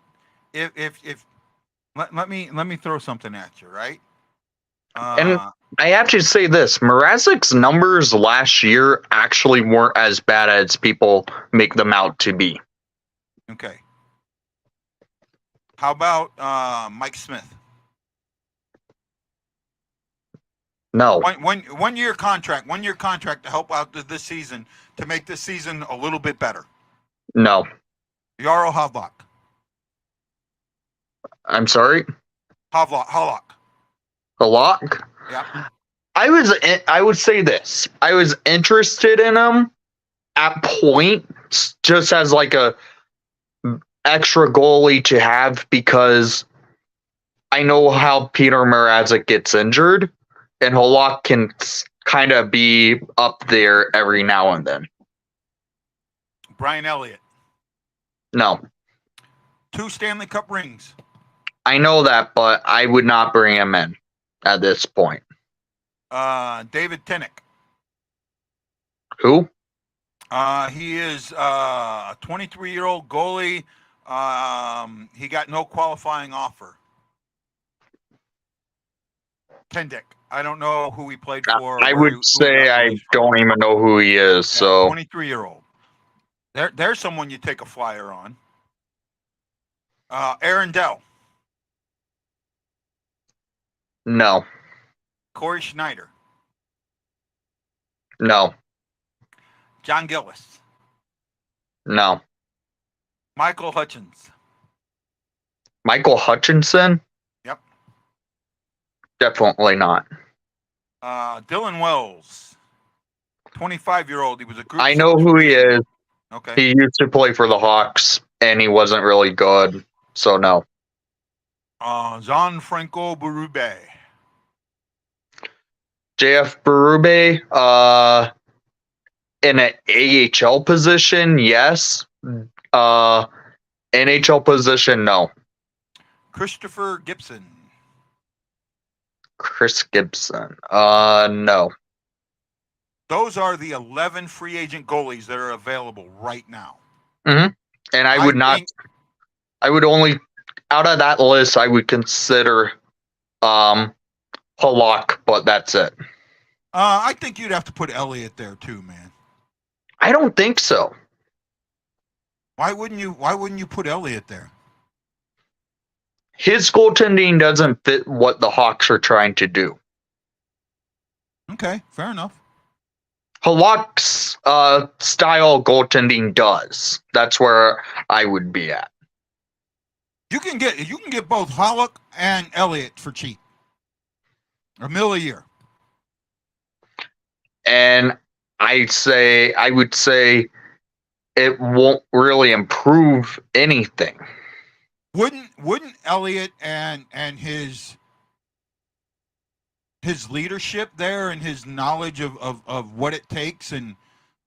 if let me throw something at you, right? And I have to say this, Mrazek's numbers last year actually weren't as bad as people make them out to be. Okay. How about Mike Smith? No. One year contract to help out this season, to make this season a little bit better. No. Jarl Havlak. I'm sorry? Halak. Halak? Yeah. I would say this. I was interested in him at points, just as like a extra goalie to have, because I know how Peter Mrazek gets injured, and Halak can kind of be up there every now and then. Brian Elliott. No. 2 Stanley Cup rings. I know that, but I would not bring him in at this point. David Tinnick. Who? He is a 23-year-old goalie. He got no qualifying offer. Tinnick. I don't know who he played for. I would say I don't even know who he is. Yeah, so 23-year-old. There's someone you take a flyer on. Aaron Dell. No. Corey Schneider. No. John Gillis. No. Michael Hutchins. Michael Hutchinson? Yep. Definitely not. Dylan Wells. 25-year-old. He was a group. I know who he is. Okay. He used to play for the Hawks, and he wasn't really good. So, no. Gianfranco Berube. JF Berube, in an AHL position, yes. NHL position, no. Christopher Gibson. Chris Gibson, no. Those are the 11 free agent goalies that are available right now. Mm-hmm. And I would only, out of that list, I would consider Halak, but that's it. I think you'd have to put Elliott there too, man. I don't think so. Why wouldn't you put Elliott there? His goaltending doesn't fit what the Hawks are trying to do. Okay, fair enough. Halak's style goaltending does. That's where I would be at. You can get both Halak and Elliott for cheap. $1 million a year. And I would say it won't really improve anything. Wouldn't Elliott and his leadership there and his knowledge of what it takes and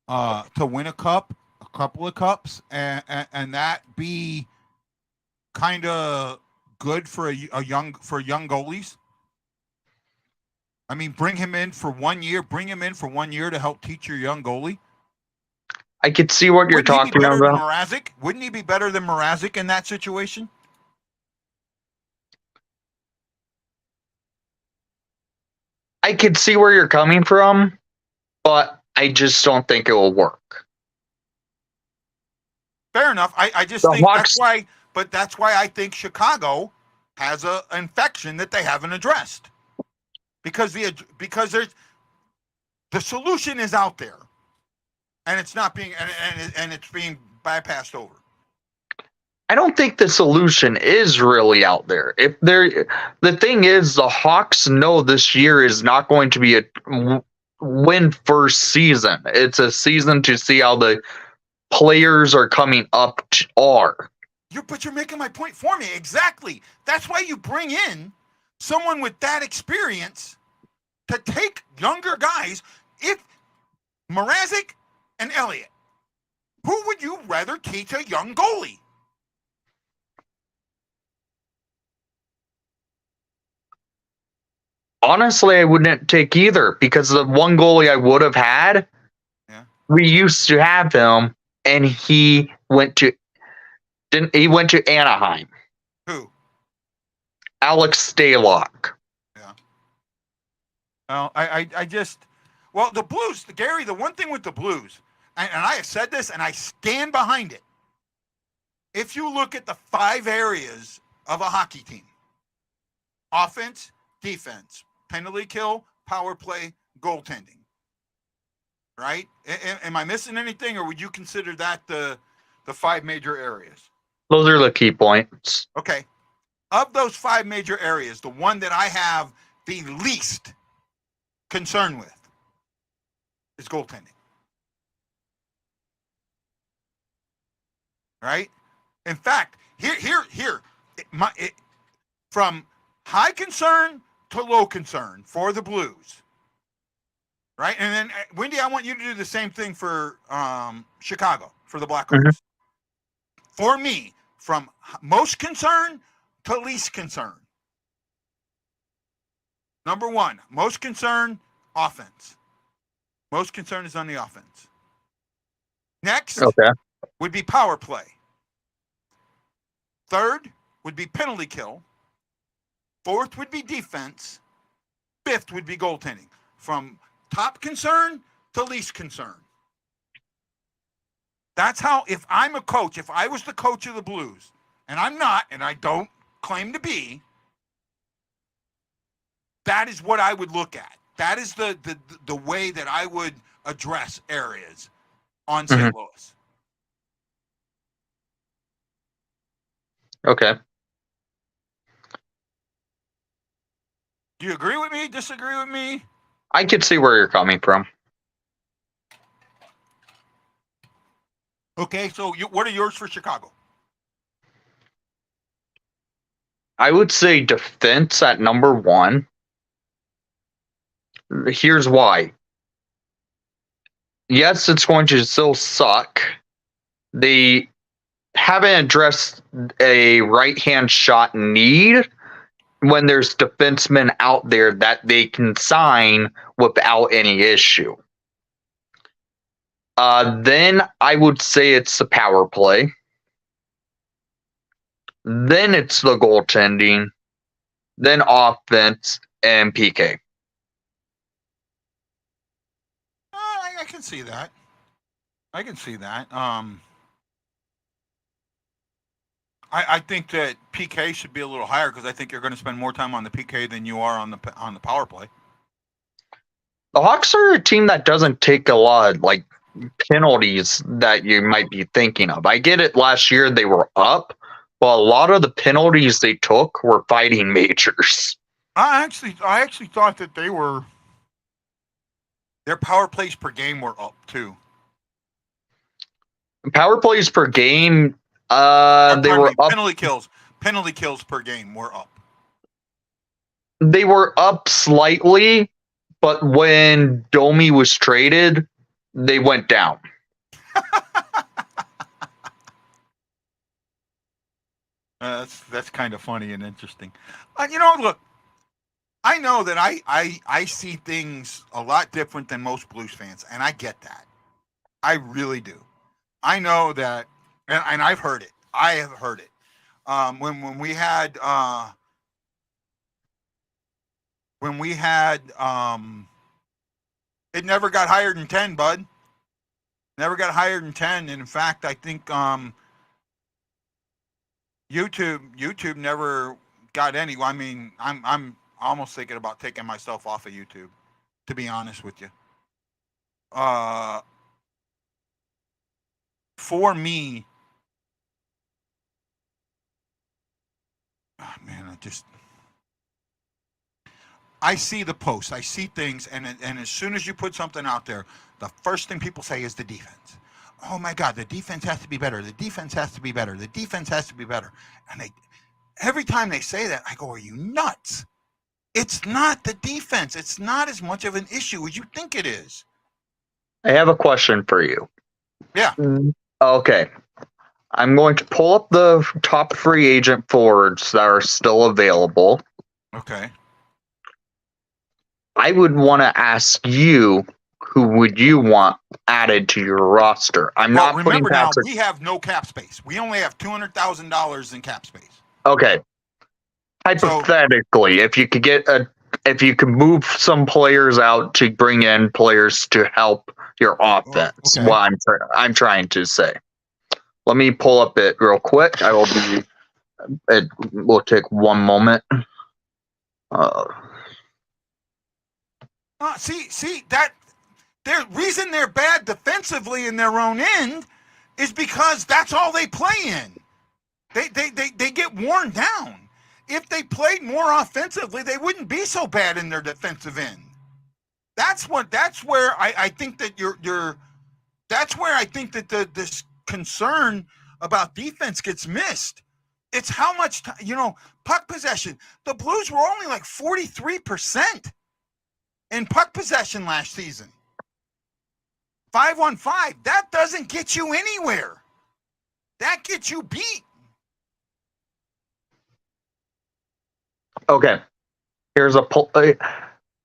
to win a couple of cups, and that be kind of good for young goalies? I mean, bring him in for 1 year. Bring him in for 1 year to help teach your young goalie. I could see what you're talking about. Wouldn't he be better than Mrazek in that situation? I could see where you're coming from, but I just don't think it will work. Fair enough. I just think that's why. But that's why I think Chicago has an infection that they haven't addressed. Because there's the solution is out there, and it's not being and it's being bypassed over. I don't think the solution is really out there. The thing is, the Hawks know this year is not going to be a win first season. It's a season to see how the players are coming up are. But you're making my point for me. Exactly. That's why you bring in someone with that experience to take younger guys. If Mrazek and Elliott, who would you rather teach a young goalie? Honestly, I wouldn't take either because the one goalie I would have had, we used to have him, and he went to Anaheim. Who? Alex Stalock. Yeah. Well, the Blues, Gary, the one thing with the Blues, and I have said this and I stand behind it. If you look at the 5 areas of a hockey team, offense, defense, penalty kill, power play, goaltending, right? Am I missing anything, or would you consider that the 5 major areas? Those are the key points. Okay. Of those 5 major areas, the one that I have the least concern with is goaltending. Right? In fact, from high concern to low concern for the Blues. Right? And then, Wendy, I want you to do the same thing for Chicago, for the Blackhawks. Mm-hmm. For me, from most concern to least concern. Number 1, most concern, offense. Most concern is on the offense. Next would be power play. Third would be penalty kill. Fourth would be defense. Fifth would be goaltending. From top concern to least concern. That's how, if I'm a coach, if I was the coach of the Blues, and I'm not, and I don't claim to be, that is what I would look at. That is the way that I would address areas on St. Louis. Okay. Do you agree with me? Disagree with me? I could see where you're coming from. Okay, so what are yours for Chicago? I would say defense at number 1. Here's why. Yes, it's going to still suck. They haven't addressed a right-hand shot need when there's defensemen out there that they can sign without any issue. Then I would say it's the power play. Then it's the goaltending. Then offense and PK. I can see that. I can see that. I think that PK should be a little higher because I think you're going to spend more time on the PK than you are on the power play. The Hawks are a team that doesn't take a lot of penalties that you might be thinking of. I get it. Last year they were up, but a lot of the penalties they took were fighting majors. I actually thought that their power plays per game were up too. Power plays per game, they were up. Penalty kills per game were up. They were up slightly, but when Domi was traded, they went down. That's kind of funny and interesting. Look, I know that I see things a lot different than most Blues fans, and I get that. I really do. I know that, and I've heard it. I have heard it. When we had it never got higher than 10, bud. Never got higher than 10. And in fact, I think YouTube never got any. I mean, I'm almost thinking about taking myself off of YouTube, to be honest with you. For me, I see the posts, I see things, and as soon as you put something out there, the first thing people say is the defense. oh my God, the defense has to be better. The defense has to be better. The defense has to be better. And every time they say that, I go, are you nuts? It's not the defense. It's not as much of an issue as you think it is. I have a question for you. Yeah. Okay. I'm going to pull up the top free agent forwards that are still available. Okay. I would want to ask you, who would you want added to your roster? I'm not putting remember now, Patrick. we have no cap space. We only have $200,000 in cap space. Okay. Hypothetically, if you could move some players out to bring in players to help your offense, Okay. what I'm trying to say. Let me pull up it real quick. It will take one moment. See that the reason they're bad defensively in their own end is because that's all they play in. They get worn down. If they played more offensively, they wouldn't be so bad in their defensive end. That's where I think that that's where I think that this concern about defense gets missed. It's how much puck possession. The Blues were only like 43% in puck possession last season. 5-on-5. That doesn't get you anywhere. That gets you beat. Okay. Here's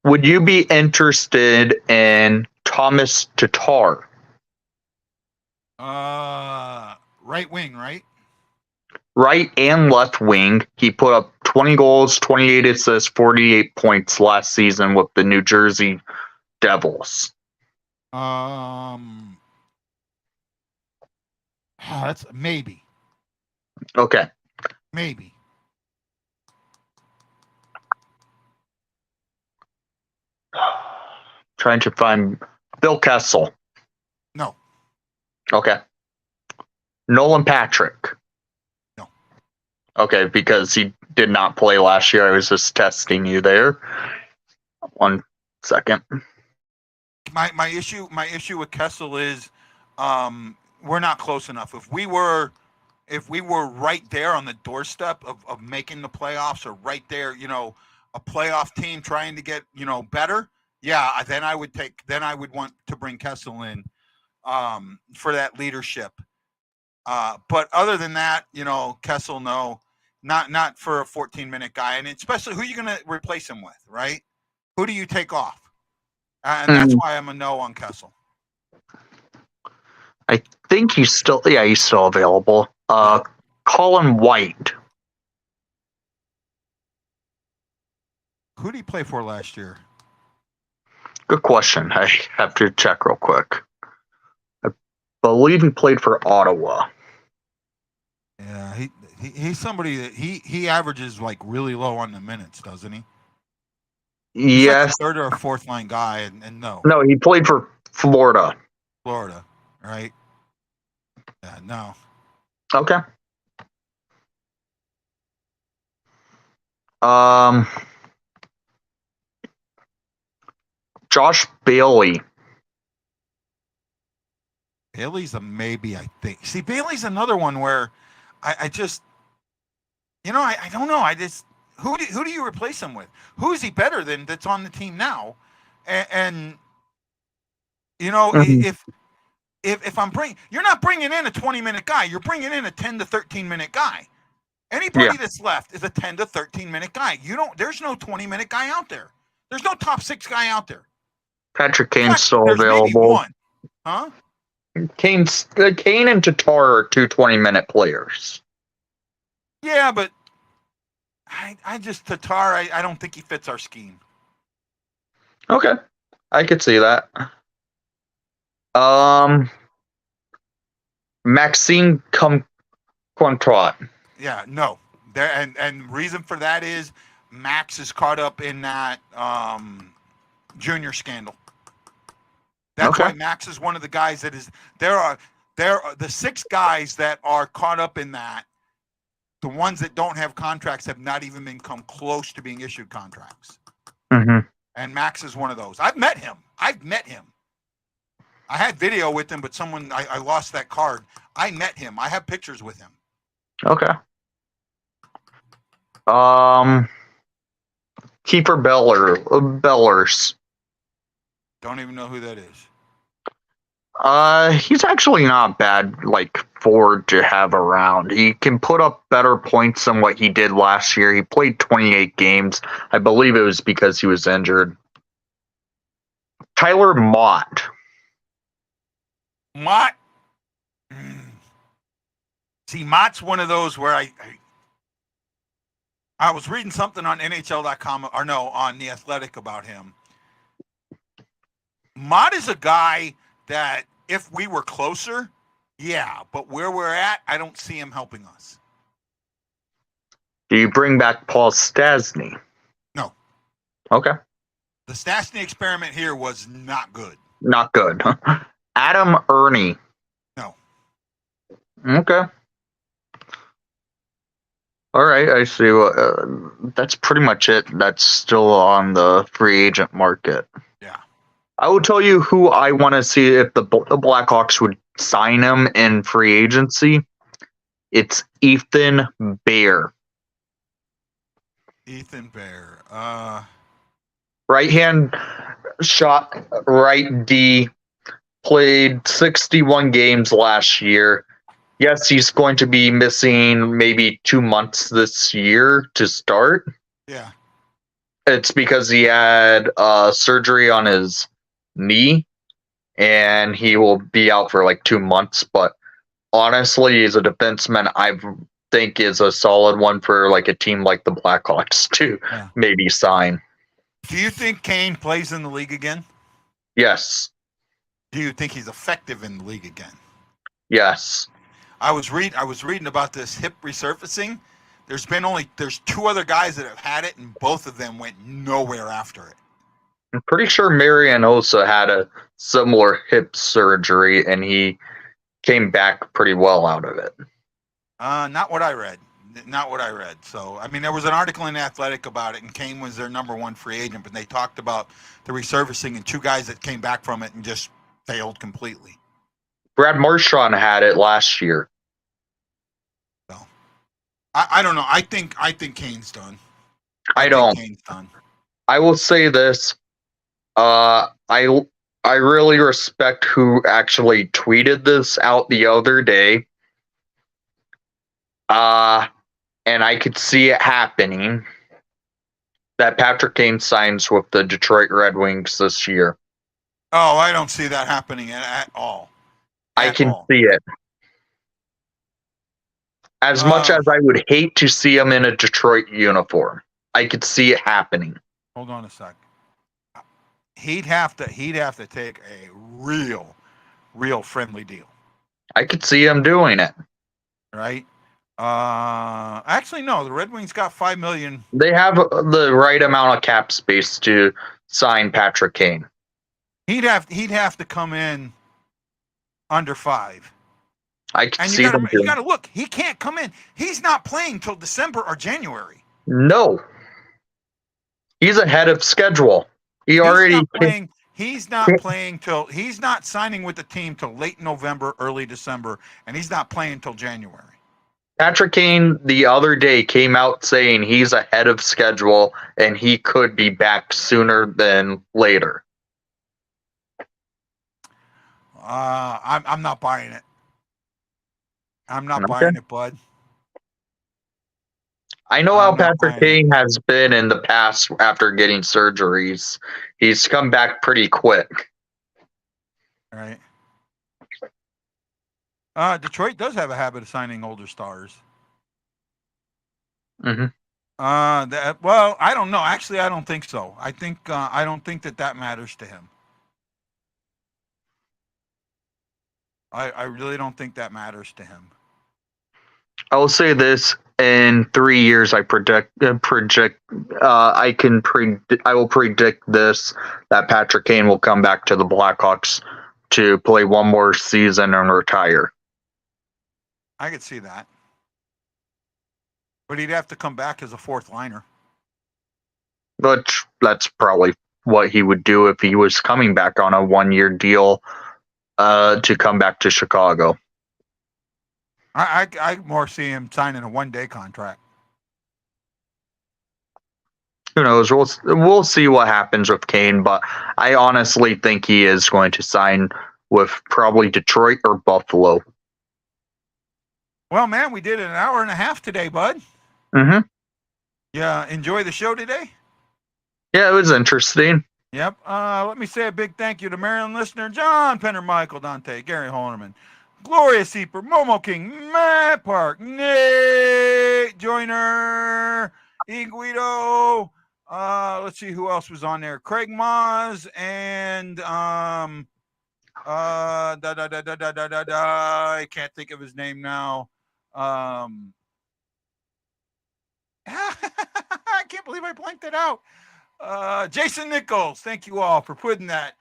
would you be interested in Thomas Tatar? Right wing, right? Right and left wing. He put up 20 goals, 28 assists, 48 points last season with the New Jersey Devils. That's maybe. Okay. Maybe. Trying to find Bill Kessel. No. Okay. Nolan Patrick. No. Okay, because he did not play last year. I was just testing you there. 1 second. My issue with Kessel is we're not close enough. If we were right there on the doorstep of making the playoffs, or right there, a playoff team trying to get, better, yeah, then I would want to bring Kessel in for that leadership. But other than that, Kessel, no, not for a 14-minute guy. And especially, who are you going to replace him with, right? Who do you take off? And that's why I'm a no on Kessel. I think he's still available. Colin White. Who did he play for last year? Good question. I have to check real quick. I believe he played for Ottawa. Yeah, he's somebody that he averages like really low on the minutes, doesn't he? He's Yes. like a third or a fourth line guy, and no. No, he played for Florida. Florida, right? Yeah, no. Okay. Josh Bailey. Bailey's a maybe, I think. See, Bailey's another one where I just, I don't know. I just, who do you replace him with? Who is he better than that's on the team now? And if I'm you're not bringing in a 20-minute guy. You're bringing in a 10 to 13-minute guy. Anybody that's left is a 10 to 13-minute guy. There's no 20-minute guy out there. There's no top 6 guy out there. Patrick Kane's still there's available. Maybe one. Huh? Kane and Tatar are 2 20-minute players. Yeah, but I just Tatar, I don't think he fits our scheme. Okay. I could see that. Maxime Cointreau. Yeah, no. There and reason for that is Max is caught up in that junior scandal. That's why Max is one of the guys that is there are the 6 guys that are caught up in that. The ones that don't have contracts have not even been come close to being issued contracts. Mm-hmm. And Max is one of those. I've met him. I had video with him, but I lost that card. I met him. I have pictures with him. Okay. Kiefer Bellers. Don't even know who that is. He's actually not bad, forward to have around. He can put up better points than what he did last year. He played 28 games. I believe it was because he was injured. Tyler Mott. Mott. See, Mott's one of those where I was reading something on NHL.com, or no, on The Athletic about him. Mott is a guy that if we were closer, yeah, but where we're at, I don't see him helping us. Do you bring back Paul Stastny? No. Okay. The Stastny experiment here was not good. Not good. Adam Ernie. No. Okay. All right, I see. That's pretty much it. That's still on the free agent market. Yeah. I will tell you who I want to see if the Blackhawks would sign him in free agency. It's Ethan Bear. Ethan Bear. Right hand shot, right D. Played 61 games last year. Yes, he's going to be missing maybe 2 months this year to start. Yeah. It's because he had surgery on his knee, and he will be out for 2 months. But honestly, he's a defenseman I think is a solid one for a team like the Blackhawks to maybe sign. Do you think Kane plays in the league again? Yes. Do you think he's effective in the league again? Yes. I was reading about this hip resurfacing. There's 2 other guys that have had it, and both of them went nowhere after it. I'm pretty sure Marian also had a similar hip surgery, and he came back pretty well out of it. Not what I read. So, there was an article in Athletic about it, and Kane was their number 1 free agent, but they talked about the resurfacing and 2 guys that came back from it and just failed completely. Brad Marchand had it last year. So, I don't know. I think Kane's done. I don't. Kane's done. I will say this. I really respect who actually tweeted this out the other day. And I could see it happening that Patrick Kane signs with the Detroit Red Wings this year. Oh, I don't see that happening at all. I can see it. As much as I would hate to see him in a Detroit uniform, I could see it happening. Hold on a sec. He'd have to take a real friendly deal. I could see him doing it. Right? Actually, no. The Red Wings got $5 million. They have the right amount of cap space to sign Patrick Kane. He'd have to come in under 5. I can see them. You got to look. He can't come in. He's not playing till December or January. No. He's ahead of schedule. He's not signing with the team till late November, early December, and he's not playing till January. Patrick Kane the other day came out saying he's ahead of schedule and he could be back sooner than later. I'm not buying it. I'm not buying it, bud. I know how Patrick Kane has been in the past after getting surgeries. He's come back pretty quick. All right. Detroit does have a habit of signing older stars. Mm-hmm. Well, I don't know. Actually, I don't think so. I don't think that matters to him. I really don't think that matters to him. I will say this: in 3 years, I will predict this, that Patrick Kane will come back to the Blackhawks to play one more season and retire. I could see that. But he'd have to come back as a 4th liner. But that's probably what he would do if he was coming back on a 1-year deal to come back to Chicago. I more see him signing a 1-day contract. Who knows? We'll see what happens with Kane, but I honestly think he is going to sign with probably Detroit or Buffalo. Well, man, we did an hour and a half today, bud. Mm-hmm. Yeah, enjoy the show today? Yeah, it was interesting. Yep. Let me say a big thank you to Maryland listener John Penner, Michael Dante, Gary Hollerman, Gloria Seeper, Momo King, Matt Park, Nate Joyner, Iguido. Let's see who else was on there. Craig Moz and I can't think of his name now. I can't believe I blanked it out. Jason Nichols, thank you all for putting that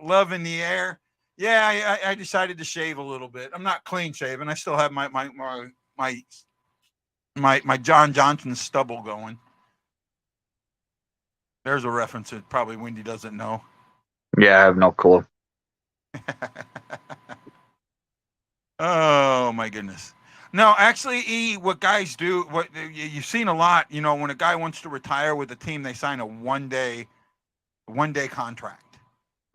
love in the air. Yeah, I decided to shave a little bit. I'm not clean shaven. I still have my John Johnson stubble going. There's a reference that probably Wendy doesn't know. Yeah, I have no clue. Oh my goodness. No, actually, what guys do, what you've seen a lot, when a guy wants to retire with a team, they sign a one-day contract.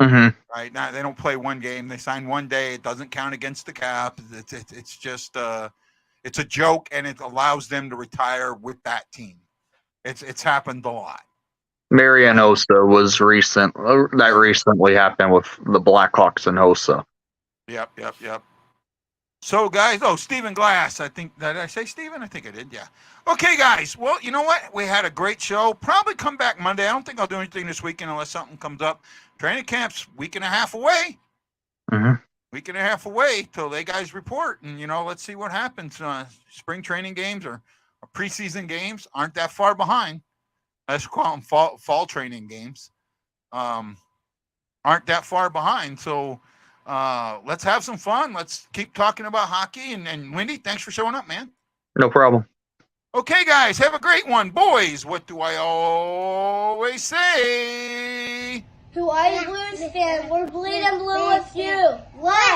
Mm-hmm. Right now, they don't play one game; they sign 1 day. It doesn't count against the cap. It's just it's a joke, and it allows them to retire with that team. It's happened a lot. Marian Hossa was recent. That recently happened with the Blackhawks and Hossa. Yep. So, guys, Stephen Glass. Did I say Stephen? I think I did, yeah. Okay, guys. Well, you know what? We had a great show. Probably come back Monday. I don't think I'll do anything this weekend unless something comes up. Training camp's week and a half away. Mm-hmm. Week and a half away till they guys report. And, let's see what happens. Spring training games or preseason games aren't that far behind. Let's call them fall training games. Aren't that far behind. So, let's have some fun. Let's keep talking about hockey. And Wendy, thanks for showing up, man. No problem. Okay, guys, have a great one. Boys, what do I always say? Hawaii Blues fan, we're bleeding blue with you. Let's